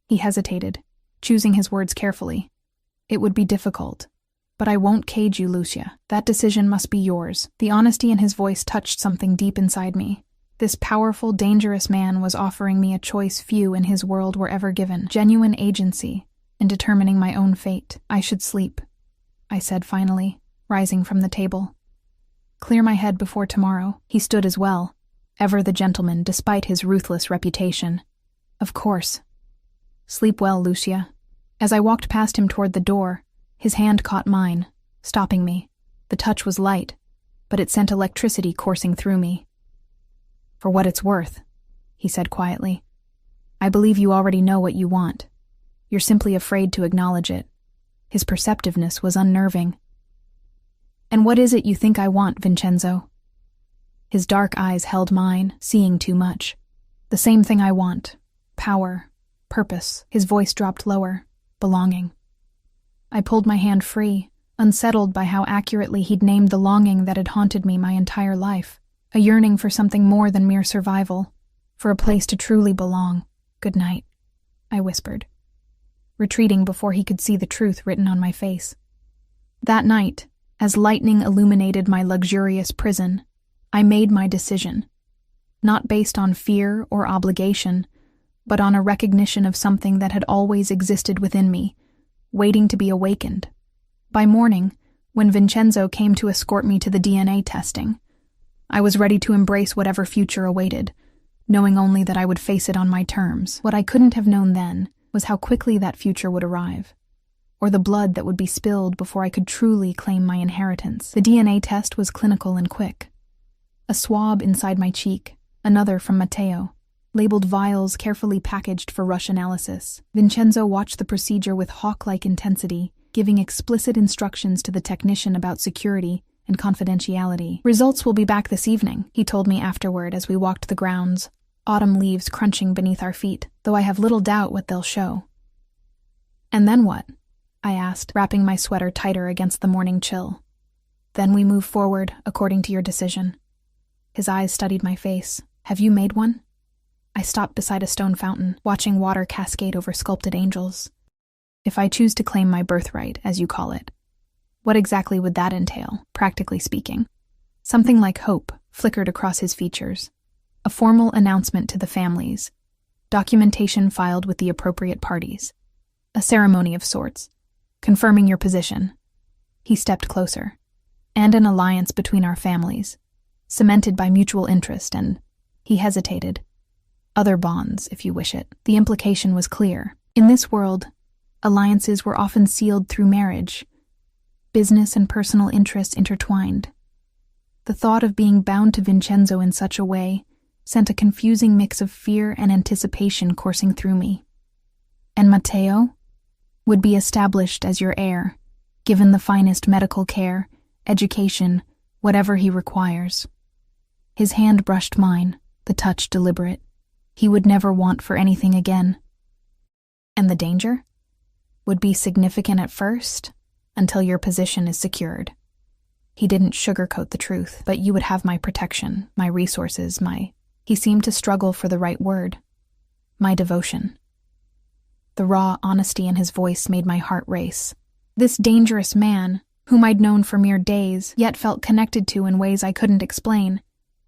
He hesitated, choosing his words carefully. It would be difficult. But I won't cage you, Lucia. That decision must be yours. The honesty in his voice touched something deep inside me. This powerful, dangerous man was offering me a choice few in his world were ever given. Genuine agency in determining my own fate. I should sleep, I said finally, rising from the table. Clear my head before tomorrow. He stood as well, ever the gentleman despite his ruthless reputation. Of course. Sleep well, Lucia. As I walked past him toward the door, his hand caught mine, stopping me. The touch was light, but it sent electricity coursing through me. For what it's worth, he said quietly. I believe you already know what you want. You're simply afraid to acknowledge it. His perceptiveness was unnerving. And what is it you think I want, Vincenzo? His dark eyes held mine, seeing too much. The same thing I want. Power. Purpose. His voice dropped lower. Belonging. I pulled my hand free, unsettled by how accurately he'd named the longing that had haunted me my entire life. A yearning for something more than mere survival. For a place to truly belong. Good night, I whispered, retreating before he could see the truth written on my face. That night, as lightning illuminated my luxurious prison, I made my decision. Not based on fear or obligation, but on a recognition of something that had always existed within me, waiting to be awakened. By morning, when Vincenzo came to escort me to the DNA testing, I was ready to embrace whatever future awaited, knowing only that I would face it on my terms. What I couldn't have known then was how quickly that future would arrive, or the blood that would be spilled before I could truly claim my inheritance. The DNA test was clinical and quick. A swab inside my cheek, another from Matteo, labeled vials carefully packaged for rush analysis. Vincenzo watched the procedure with hawk-like intensity, giving explicit instructions to the technician about security and confidentiality. Results will be back this evening, he told me afterward as we walked the grounds, autumn leaves crunching beneath our feet, though I have little doubt what they'll show. And then what? I asked, wrapping my sweater tighter against the morning chill. Then we move forward, according to your decision. His eyes studied my face. Have you made one? I stopped beside a stone fountain, watching water cascade over sculpted angels. If I choose to claim my birthright, as you call it, what exactly would that entail, practically speaking? Something like hope flickered across his features. A formal announcement to the families. Documentation filed with the appropriate parties. A ceremony of sorts. Confirming your position. He stepped closer. And an alliance between our families. Cemented by mutual interest and... He hesitated. Other bonds, if you wish it. The implication was clear. In this world, alliances were often sealed through marriage. Business and personal interests intertwined. The thought of being bound to Vincenzo in such a way sent a confusing mix of fear and anticipation coursing through me. And Matteo would be established as your heir, given the finest medical care, education, whatever he requires. His hand brushed mine, the touch deliberate. He would never want for anything again. And the danger? Would be significant at first, until your position is secured. He didn't sugarcoat the truth, but you would have my protection, my resources, He seemed to struggle for the right word. My devotion. The raw honesty in his voice made my heart race. This dangerous man, whom I'd known for mere days, yet felt connected to in ways I couldn't explain,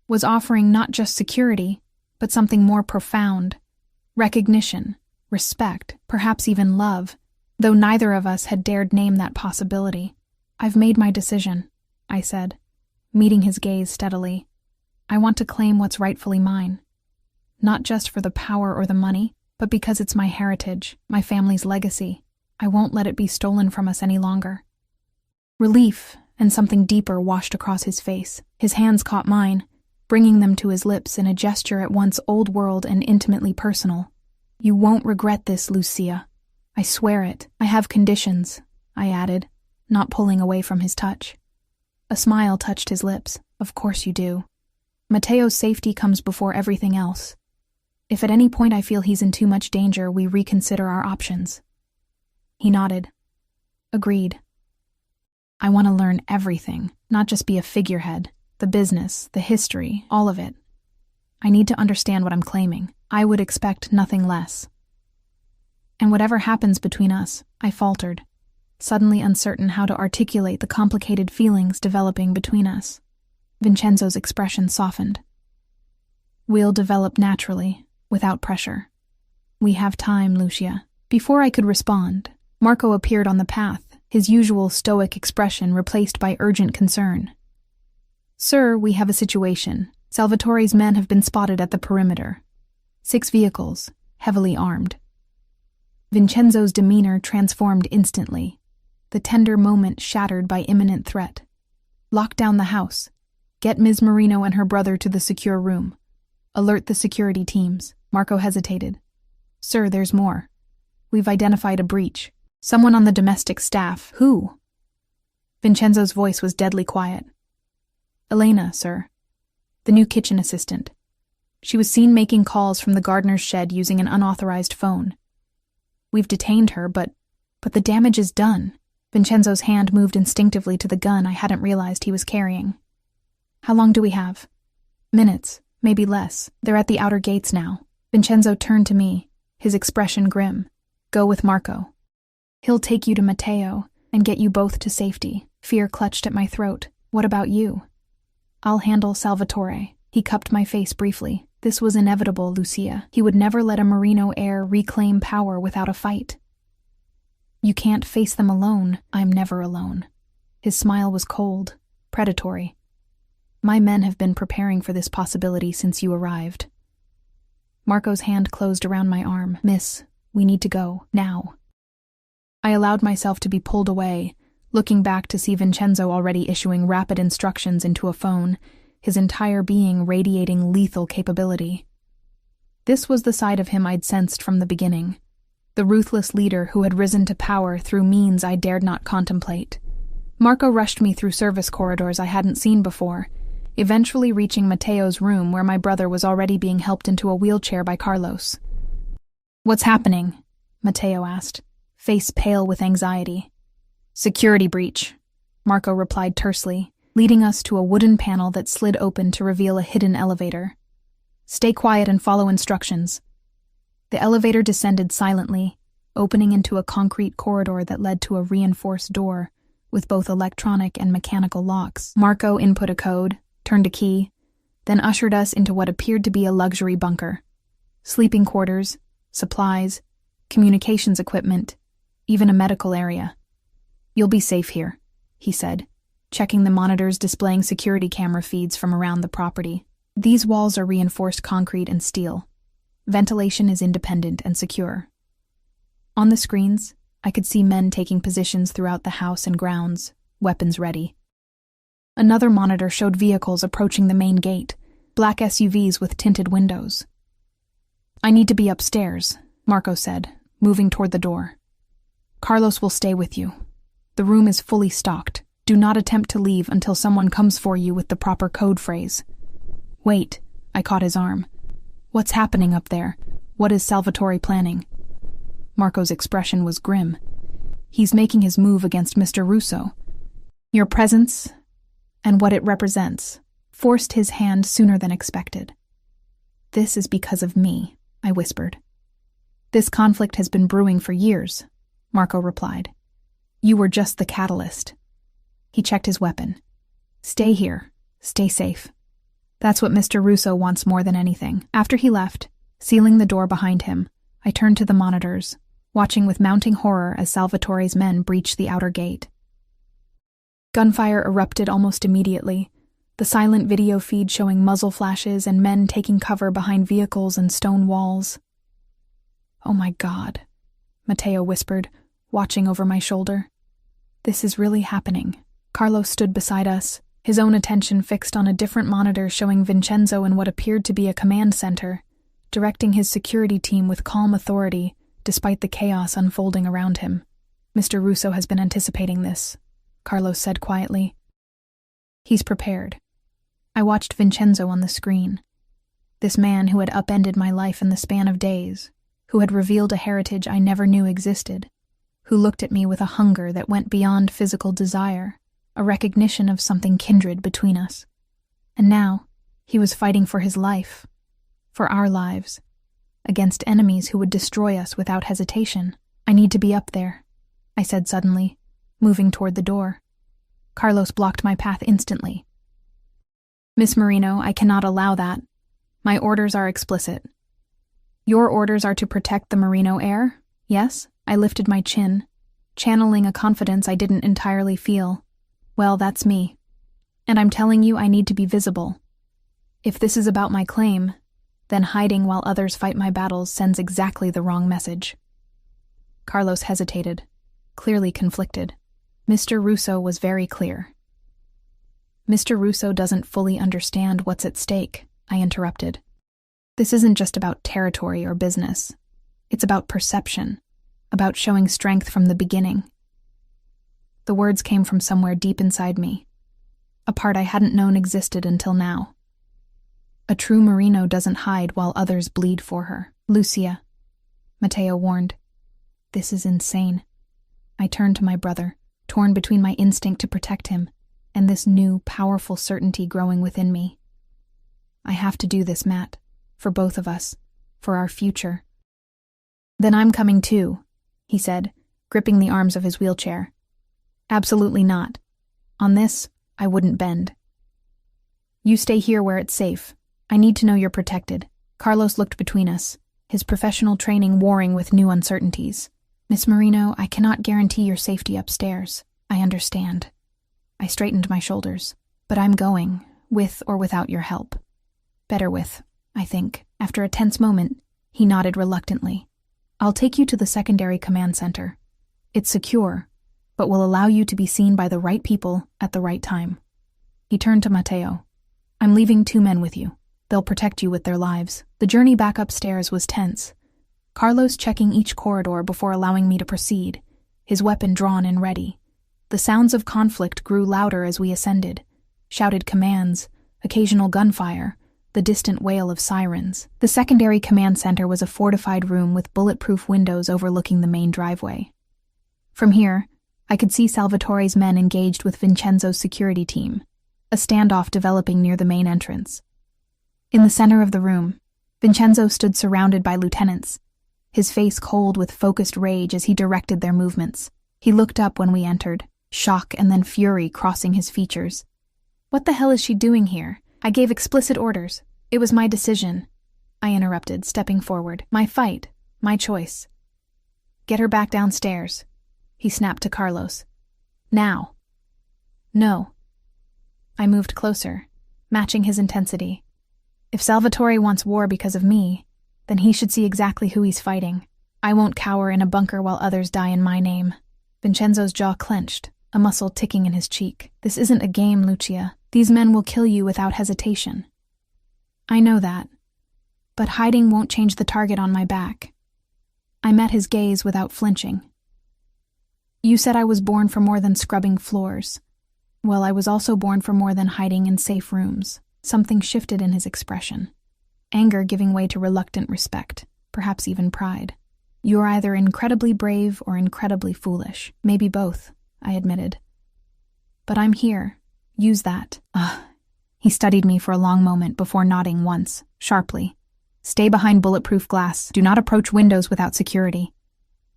was offering not just security, but something more profound. Recognition, respect, perhaps even love, though neither of us had dared name that possibility. I've made my decision, I said, meeting his gaze steadily. I want to claim what's rightfully mine. Not just for the power or the money, but because it's my heritage, my family's legacy. I won't let it be stolen from us any longer. Relief and something deeper washed across his face. His hands caught mine, bringing them to his lips in a gesture at once old-world and intimately personal. You won't regret this, Lucia. I swear it. I have conditions, I added, not pulling away from his touch. A smile touched his lips. Of course you do. Matteo's safety comes before everything else. If at any point I feel he's in too much danger, we reconsider our options. He nodded. Agreed. I want to learn everything, not just be a figurehead. The business, the history, all of it. I need to understand what I'm claiming. I would expect nothing less. And whatever happens between us, I faltered, suddenly uncertain how to articulate the complicated feelings developing between us. Vincenzo's expression softened. We'll develop naturally, without pressure. We have time, Lucia. Before I could respond, Marco appeared on the path, his usual stoic expression replaced by urgent concern. Sir, we have a situation. Salvatore's men have been spotted at the perimeter. 6 vehicles, heavily armed. Vincenzo's demeanor transformed instantly, the tender moment shattered by imminent threat. Lock down the house. Get Ms. Marino and her brother to the secure room. Alert the security teams. Marco hesitated. Sir, there's more. We've identified a breach. Someone on the domestic staff. Who? Vincenzo's voice was deadly quiet. Elena, sir. the new kitchen assistant. She was seen making calls from the gardener's shed using an unauthorized phone. We've detained her, but the damage is done. Vincenzo's hand moved instinctively to the gun I hadn't realized he was carrying. How long do we have? Minutes, maybe less. They're at the outer gates now. Vincenzo turned to me, his expression grim. Go with Marco. He'll take you to Matteo and get you both to safety. Fear clutched at my throat. What about you? I'll handle Salvatore. He cupped my face briefly. This was inevitable, Lucia. He would never let a Marino heir reclaim power without a fight. You can't face them alone. I'm never alone. His smile was cold, predatory. My men have been preparing for this possibility since you arrived. Marco's hand closed around my arm. Miss, we need to go, now. I allowed myself to be pulled away, looking back to see Vincenzo already issuing rapid instructions into a phone, his entire being radiating lethal capability. This was the side of him I'd sensed from the beginning, the ruthless leader who had risen to power through means I dared not contemplate. Marco rushed me through service corridors I hadn't seen before, eventually reaching Matteo's room where my brother was already being helped into a wheelchair by Carlos. What's happening? Matteo asked, face pale with anxiety. Security breach, Marco replied tersely, leading us to a wooden panel that slid open to reveal a hidden elevator. Stay quiet and follow instructions. The elevator descended silently, opening into a concrete corridor that led to a reinforced door, with both electronic and mechanical locks. Marco input a code, turned a key, then ushered us into what appeared to be a luxury bunker. Sleeping quarters, supplies, communications equipment, even a medical area. You'll be safe here, he said, checking the monitors displaying security camera feeds from around the property. These walls are reinforced concrete and steel. Ventilation is independent and secure. On the screens, I could see men taking positions throughout the house and grounds, weapons ready. Another monitor showed vehicles approaching the main gate, black SUVs with tinted windows. I need to be upstairs, Marco said, moving toward the door. Carlos will stay with you. The room is fully stocked. Do not attempt to leave until someone comes for you with the proper code phrase. Wait, I caught his arm. What's happening up there? What is Salvatore planning? Marco's expression was grim. He's making his move against Mr. Russo. Your presence, and what it represents, forced his hand sooner than expected. This is because of me, I whispered. This conflict has been brewing for years, Marco replied. You were just the catalyst. He checked his weapon. Stay here. Stay safe. That's what Mr. Russo wants more than anything. After he left, sealing the door behind him, I turned to the monitors, watching with mounting horror as Salvatore's men breached the outer gate. Gunfire erupted almost immediately, the silent video feed showing muzzle flashes and men taking cover behind vehicles and stone walls. Oh my God, Matteo whispered, watching over my shoulder. This is really happening. Carlos stood beside us, his own attention fixed on a different monitor showing Vincenzo in what appeared to be a command center, directing his security team with calm authority, despite the chaos unfolding around him. Mr. Russo has been anticipating this, Carlos said quietly. He's prepared. I watched Vincenzo on the screen. This man who had upended my life in the span of days, who had revealed a heritage I never knew existed, who looked at me with a hunger that went beyond physical desire, a recognition of something kindred between us. And now, he was fighting for his life, for our lives, against enemies who would destroy us without hesitation. I need to be up there, I said suddenly, moving toward the door. Carlos blocked my path instantly. Miss Marino, I cannot allow that. My orders are explicit. Your orders are to protect the Marino heir? Yes? I lifted my chin, channeling a confidence I didn't entirely feel. Well, that's me. And I'm telling you I need to be visible. If this is about my claim, then hiding while others fight my battles sends exactly the wrong message. Carlos hesitated, clearly conflicted. Mr. Russo was very clear. Mr. Russo doesn't fully understand what's at stake, I interrupted. This isn't just about territory or business. It's about perception, about showing strength from the beginning. The words came from somewhere deep inside me, a part I hadn't known existed until now. A true Marino doesn't hide while others bleed for her. Lucia, Matteo warned. This is insane. I turned to my brother, torn between my instinct to protect him and this new, powerful certainty growing within me. I have to do this, Matt. For both of us. For our future. Then I'm coming too, he said, gripping the arms of his wheelchair. Absolutely not. On this, I wouldn't bend. You stay here where it's safe. I need to know you're protected. Carlos looked between us, his professional training warring with new uncertainties. Miss Marino, I cannot guarantee your safety upstairs. I understand. I straightened my shoulders. But I'm going, with or without your help. Better with, I think. After a tense moment, he nodded reluctantly. I'll take you to the secondary command center. It's secure, but will allow you to be seen by the right people at the right time. He turned to Matteo. I'm leaving 2 men with you. They'll protect you with their lives. The journey back upstairs was tense. Carlos checking each corridor before allowing me to proceed, his weapon drawn and ready. The sounds of conflict grew louder as we ascended. Shouted commands, occasional gunfire, the distant wail of sirens. The secondary command center was a fortified room with bulletproof windows overlooking the main driveway. From here, I could see Salvatore's men engaged with Vincenzo's security team, a standoff developing near the main entrance. In the center of the room, Vincenzo stood surrounded by lieutenants, his face cold with focused rage as he directed their movements. He looked up when we entered, shock and then fury crossing his features. What the hell is she doing here? I gave explicit orders. It was my decision. I interrupted, stepping forward. My fight. My choice. Get her back downstairs. He snapped to Carlos. Now. No. I moved closer, matching his intensity. If Salvatore wants war because of me, then he should see exactly who he's fighting. I won't cower in a bunker while others die in my name. Vincenzo's jaw clenched, a muscle ticking in his cheek. This isn't a game, Lucia. These men will kill you without hesitation. I know that, but hiding won't change the target on my back. I met his gaze without flinching. You said I was born for more than scrubbing floors. Well, I was also born for more than hiding in safe rooms. Something shifted in his expression. Anger giving way to reluctant respect, perhaps even pride. You are either incredibly brave or incredibly foolish. Maybe both, I admitted. But I'm here. Use that. He studied me for a long moment before nodding once, sharply. Stay behind bulletproof glass. Do not approach windows without security.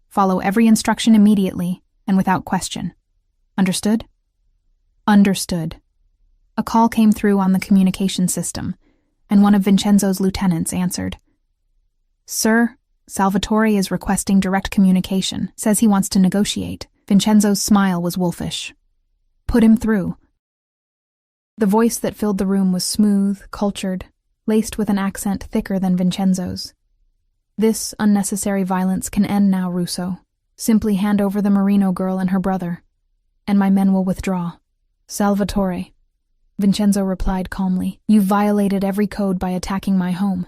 Follow every instruction immediately and without question. Understood? Understood. A call came through on the communication system, and one of Vincenzo's lieutenants answered. Sir, Salvatore is requesting direct communication. Says he wants to negotiate. Vincenzo's smile was wolfish. Put him through. The voice that filled the room was smooth, cultured, laced with an accent thicker than Vincenzo's. This unnecessary violence can end now, Russo. Simply hand over the Marino girl and her brother, and my men will withdraw. Salvatore, Vincenzo replied calmly. You violated every code by attacking my home.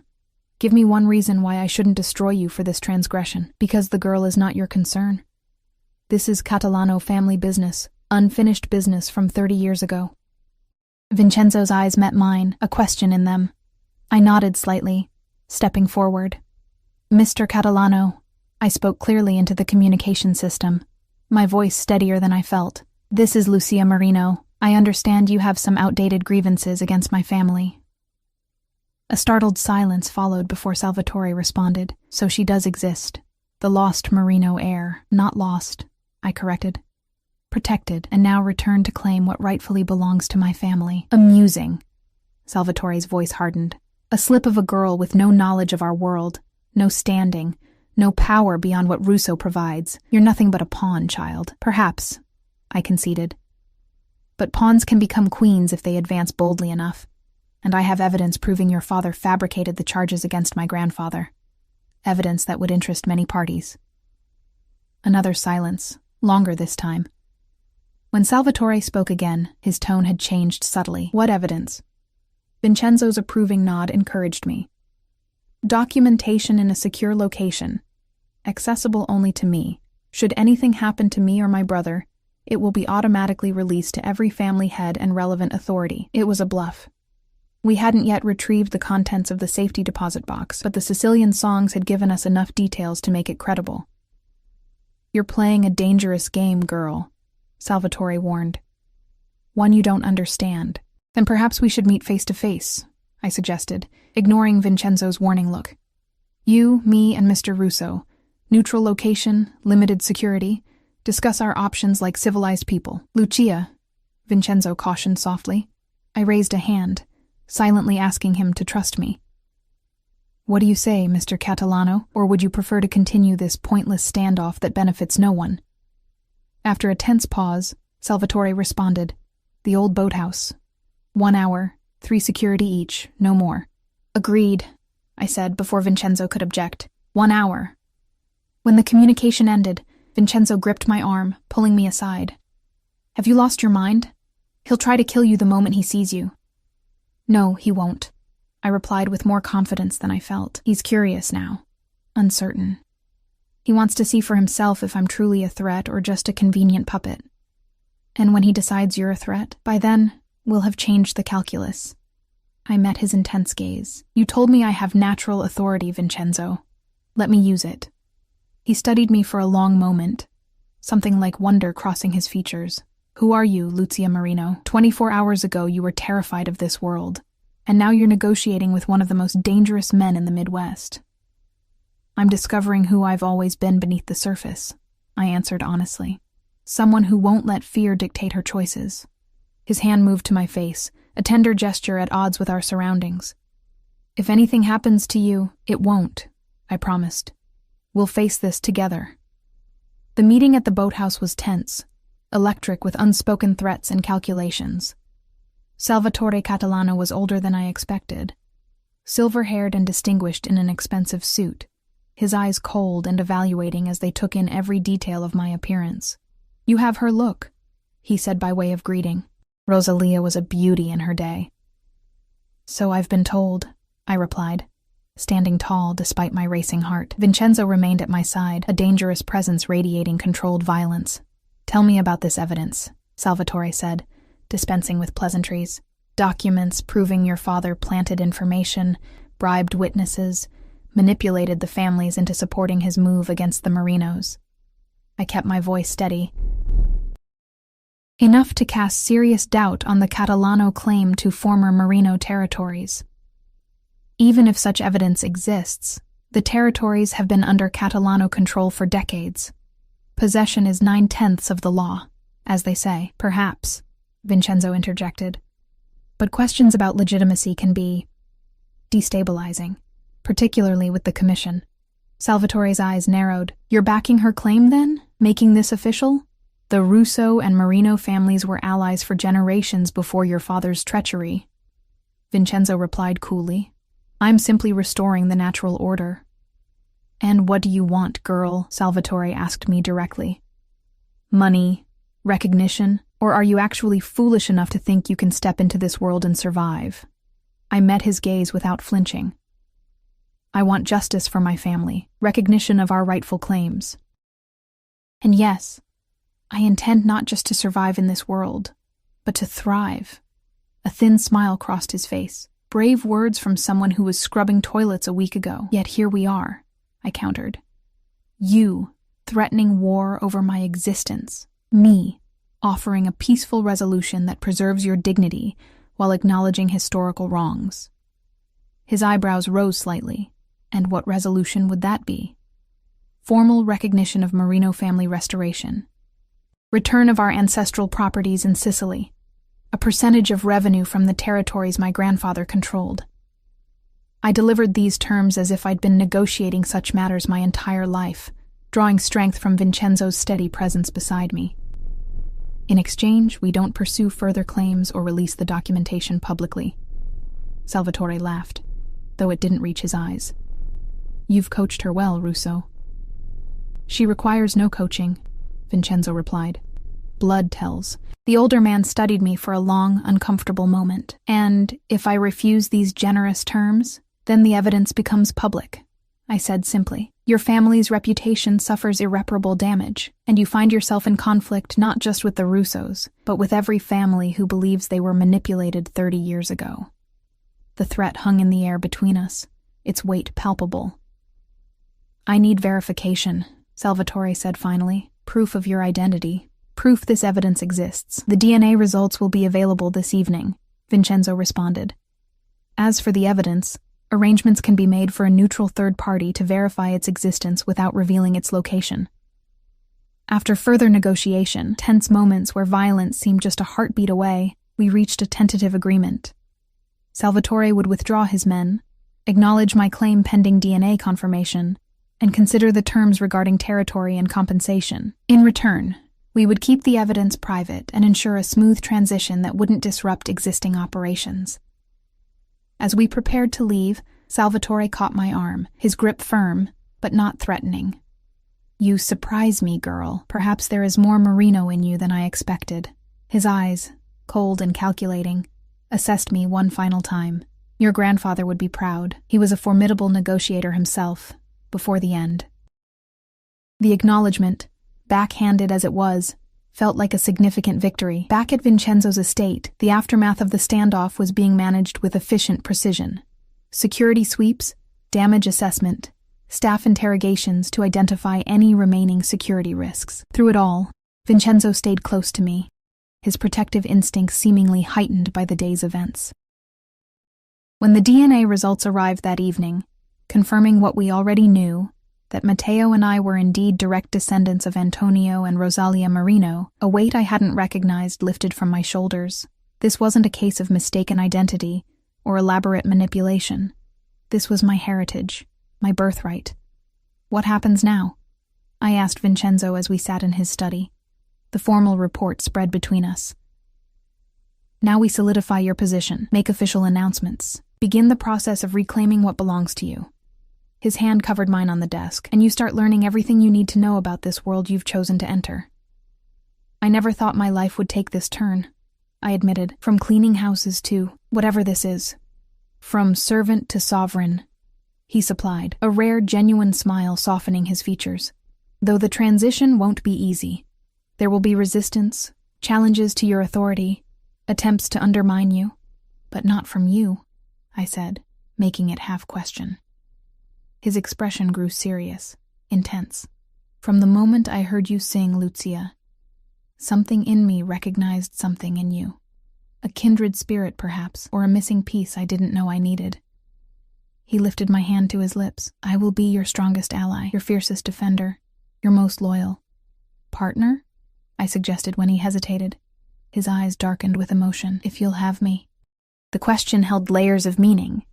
Give me one reason why I shouldn't destroy you for this transgression. Because the girl is not your concern. This is Catalano family business, unfinished business from 30 years ago. Vincenzo's eyes met mine, a question in them. I nodded slightly, stepping forward. Mr. Catalano, I spoke clearly into the communication system, my voice steadier than I felt. This is Lucia Marino. I understand you have some outdated grievances against my family. A startled silence followed before Salvatore responded. So she does exist. The lost Marino heir. Not lost, I corrected. Protected, and now returned to claim what rightfully belongs to my family. Amusing. Salvatore's voice hardened. A slip of a girl with no knowledge of our world, no standing, no power beyond what Russo provides. You're nothing but a pawn, child. Perhaps, I conceded. But pawns can become queens if they advance boldly enough, and I have evidence proving your father fabricated the charges against my grandfather. Evidence that would interest many parties. Another silence, longer this time. When Salvatore spoke again, his tone had changed subtly. What evidence? Vincenzo's approving nod encouraged me. Documentation in a secure location, accessible only to me. Should anything happen to me or my brother, it will be automatically released to every family head and relevant authority. It was a bluff. We hadn't yet retrieved the contents of the safety deposit box, but the Sicilian songs had given us enough details to make it credible. "You're playing a dangerous game, girl," Salvatore warned. "One you don't understand. Then perhaps we should meet face to face," I suggested, ignoring Vincenzo's warning look. "You, me, and Mr. Russo. Neutral location, limited security. Discuss our options like civilized people." "Lucia," Vincenzo cautioned softly. I raised a hand, silently asking him to trust me. "What do you say, Mr. Catalano, or would you prefer to continue this pointless standoff that benefits no one?" After a tense pause, Salvatore responded, "The old boathouse. 1 hour, 3 security each, no more." "Agreed," I said before Vincenzo could object. 1 hour. When the communication ended, Vincenzo gripped my arm, pulling me aside. "Have you lost your mind? He'll try to kill you the moment he sees you." "No, he won't," I replied with more confidence than I felt. "He's curious now, uncertain. He wants to see for himself if I'm truly a threat or just a convenient puppet. And when he decides you're a threat, by then, we'll have changed the calculus." I met his intense gaze. "You told me I have natural authority, Vincenzo. Let me use it." He studied me for a long moment, something like wonder crossing his features. "Who are you, Lucia Marino? 24 hours ago you were terrified of this world, and now you're negotiating with one of the most dangerous men in the Midwest." "I'm discovering who I've always been beneath the surface," I answered honestly. "Someone who won't let fear dictate her choices." His hand moved to my face, a tender gesture at odds with our surroundings. "If anything happens to you, it won't," I promised. "We'll face this together." The meeting at the boathouse was tense, electric with unspoken threats and calculations. Salvatore Catalano was older than I expected, silver-haired and distinguished in an expensive suit, his eyes cold and evaluating as they took in every detail of my appearance. "You have her look," he said by way of greeting. Rosalia was a beauty in her day. "So I've been told," I replied, standing tall despite my racing heart. Vincenzo remained at my side, a dangerous presence radiating controlled violence. "Tell me about this evidence," Salvatore said, dispensing with pleasantries. "Documents proving your father planted information, bribed witnesses, manipulated the families into supporting his move against the Marinos." I kept my voice steady. "Enough to cast serious doubt on the Catalano claim to former Marino territories. Even if such evidence exists, the territories have been under Catalano control for decades. Possession is 9/10 of the law, as they say." "Perhaps," Vincenzo interjected. "But questions about legitimacy can be destabilizing, particularly with the commission." Salvatore's eyes narrowed. "You're backing her claim, then? Making this official? The Russo and Marino families were allies for generations before your father's treachery." Vincenzo replied coolly. "I'm simply restoring the natural order." "And what do you want, girl?" Salvatore asked me directly. "Money? Recognition? Or are you actually foolish enough to think you can step into this world and survive?" I met his gaze without flinching. "I want justice for my family, recognition of our rightful claims. And yes, I intend not just to survive in this world, but to thrive." A thin smile crossed his face. Brave words from someone who was scrubbing toilets a week ago. "Yet here we are," I countered. "You, threatening war over my existence. Me, offering a peaceful resolution that preserves your dignity while acknowledging historical wrongs." His eyebrows rose slightly. "And what resolution would that be?" "Formal recognition of Marino family restoration. Return of our ancestral properties in Sicily. A percentage of revenue from the territories my grandfather controlled." I delivered these terms as if I'd been negotiating such matters my entire life, drawing strength from Vincenzo's steady presence beside me. "In exchange, we don't pursue further claims or release the documentation publicly." Salvatore laughed, though it didn't reach his eyes. "You've coached her well, Russo." "She requires no coaching," Vincenzo replied. "Blood tells." The older man studied me for a long, uncomfortable moment. "And if I refuse these generous terms, then the evidence becomes public," I said simply. "Your family's reputation suffers irreparable damage, and you find yourself in conflict not just with the Russos, but with every family who believes they were manipulated 30 years ago." The threat hung in the air between us, its weight palpable. "I need verification," Salvatore said finally. "Proof of your identity. Proof this evidence exists. The DNA results will be available this evening," Vincenzo responded. "As for the evidence, arrangements can be made for a neutral third party to verify its existence without revealing its location." After further negotiation, tense moments where violence seemed just a heartbeat away, we reached a tentative agreement. Salvatore would withdraw his men, acknowledge my claim pending DNA confirmation, and consider the terms regarding territory and compensation. In return, we would keep the evidence private and ensure a smooth transition that wouldn't disrupt existing operations. As we prepared to leave, Salvatore caught my arm, his grip firm, but not threatening. "You surprise me, girl. Perhaps there is more Marino in you than I expected." His eyes, cold and calculating, assessed me one final time. "Your grandfather would be proud. He was a formidable negotiator himself, before the end." The acknowledgement, backhanded as it was, felt like a significant victory. Back at Vincenzo's estate, the aftermath of the standoff was being managed with efficient precision. Security sweeps, damage assessment, staff interrogations to identify any remaining security risks. Through it all, Vincenzo stayed close to me, his protective instincts seemingly heightened by the day's events. When the DNA results arrived that evening, confirming what we already knew, that Matteo and I were indeed direct descendants of Antonio and Rosalia Marino, a weight I hadn't recognized lifted from my shoulders. This wasn't a case of mistaken identity or elaborate manipulation. This was my heritage, my birthright. "What happens now?" I asked Vincenzo as we sat in his study. The formal report spread between us. "Now we solidify your position, make official announcements, begin the process of reclaiming what belongs to you." His hand covered mine on the desk, "And you start learning everything you need to know about this world you've chosen to enter." "I never thought my life would take this turn," I admitted, "from cleaning houses to whatever this is. From servant to sovereign," he supplied, a rare, genuine smile softening his features. "Though the transition won't be easy. There will be resistance, challenges to your authority, attempts to undermine you. But not from you," I said, making it half-question. His expression grew serious, intense. "From the moment I heard you sing, Lucia, something in me recognized something in you. A kindred spirit, perhaps, or a missing piece I didn't know I needed." He lifted my hand to his lips. "I will be your strongest ally, your fiercest defender, your most loyal." "Partner?" I suggested when he hesitated. His eyes darkened with emotion. "If you'll have me." The question held layers of meaning.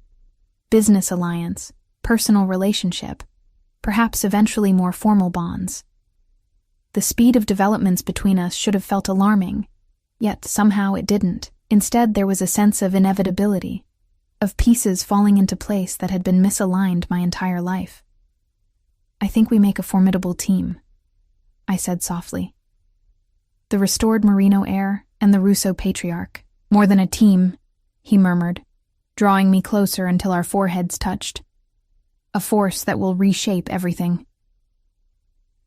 Business alliance, personal relationship, perhaps eventually more formal bonds. The speed of developments between us should have felt alarming, yet somehow it didn't. Instead, there was a sense of inevitability, of pieces falling into place that had been misaligned my entire life. "I think we make a formidable team," I said softly. "The restored Marino heir and the Russo patriarch. More than a team," he murmured, drawing me closer until our foreheads touched. "A force that will reshape everything."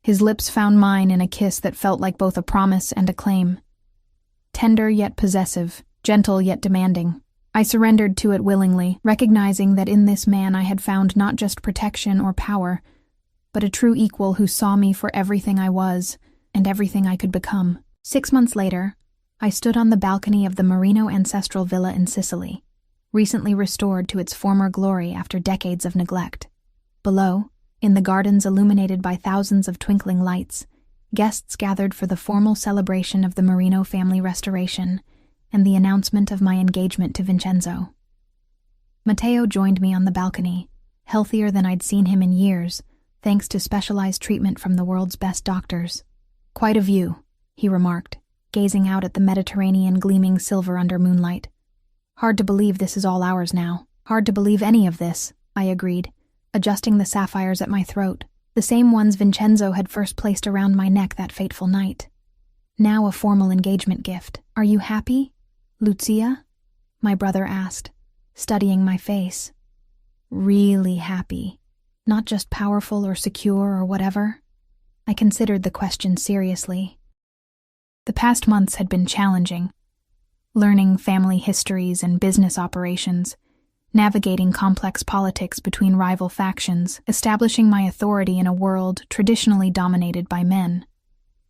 His lips found mine in a kiss that felt like both a promise and a claim. Tender yet possessive, gentle yet demanding. I surrendered to it willingly, recognizing that in this man I had found not just protection or power, but a true equal who saw me for everything I was and everything I could become. 6 months later, I stood on the balcony of the Marino ancestral villa in Sicily, recently restored to its former glory after decades of neglect. Below, in the gardens illuminated by thousands of twinkling lights, guests gathered for the formal celebration of the Marino family restoration and the announcement of my engagement to Vincenzo. Matteo joined me on the balcony, healthier than I'd seen him in years, thanks to specialized treatment from the world's best doctors. "Quite a view," he remarked, gazing out at the Mediterranean gleaming silver under moonlight. "Hard to believe this is all ours now." "Hard to believe any of this," I agreed, adjusting the sapphires at my throat, the same ones Vincenzo had first placed around my neck that fateful night. "Now a formal engagement gift. Are you happy, Lucia?" my brother asked, studying my face. "Really happy. Not just powerful or secure or whatever." I considered the question seriously. The past months had been challenging. Learning family histories and business operations, navigating complex politics between rival factions, establishing my authority in a world traditionally dominated by men.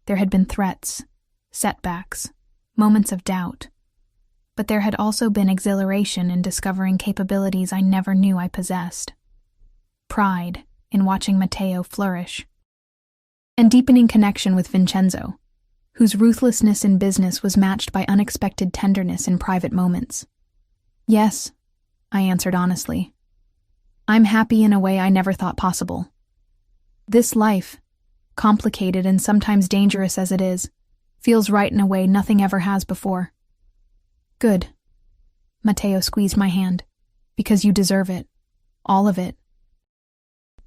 There had been threats, setbacks, moments of doubt, but there had also been exhilaration in discovering capabilities I never knew I possessed. Pride in watching Matteo flourish, and deepening connection with Vincenzo, whose ruthlessness in business was matched by unexpected tenderness in private moments. Yes, I answered honestly. I'm happy in a way I never thought possible. This life, complicated and sometimes dangerous as it is, feels right in a way nothing ever has before. Good. Matteo squeezed my hand. Because you deserve it. All of it.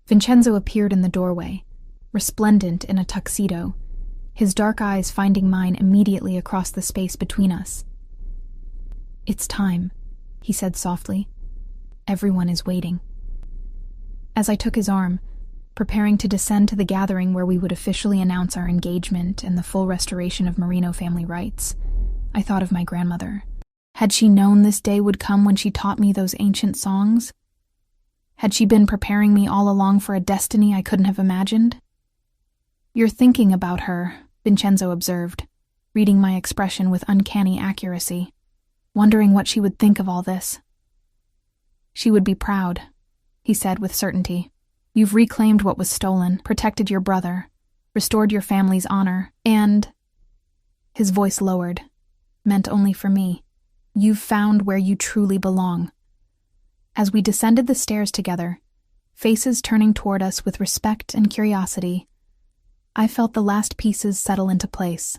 Vincenzo appeared in the doorway, resplendent in a tuxedo, his dark eyes finding mine immediately across the space between us. It's time, he said softly. Everyone is waiting. As I took his arm, preparing to descend to the gathering where we would officially announce our engagement and the full restoration of Marino family rights, I thought of my grandmother. Had she known this day would come when she taught me those ancient songs? Had she been preparing me all along for a destiny I couldn't have imagined? You're thinking about her, Vincenzo observed, reading my expression with uncanny accuracy, wondering what she would think of all this. She would be proud, he said with certainty. You've reclaimed what was stolen, protected your brother, restored your family's honor, and... His voice lowered, meant only for me. You've found where you truly belong. As we descended the stairs together, faces turning toward us with respect and curiosity, I felt the last pieces settle into place.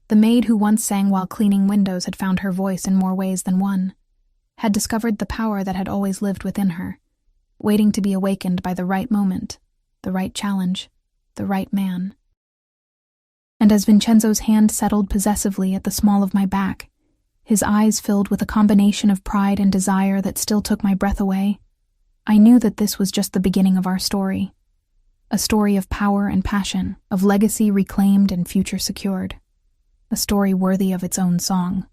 The maid who once sang while cleaning windows had found her voice in more ways than one, had discovered the power that had always lived within her, waiting to be awakened by the right moment, the right challenge, the right man. And as Vincenzo's hand settled possessively at the small of my back, his eyes filled with a combination of pride and desire that still took my breath away, I knew that this was just the beginning of our story. A story of power and passion, of legacy reclaimed and future secured. A story worthy of its own song.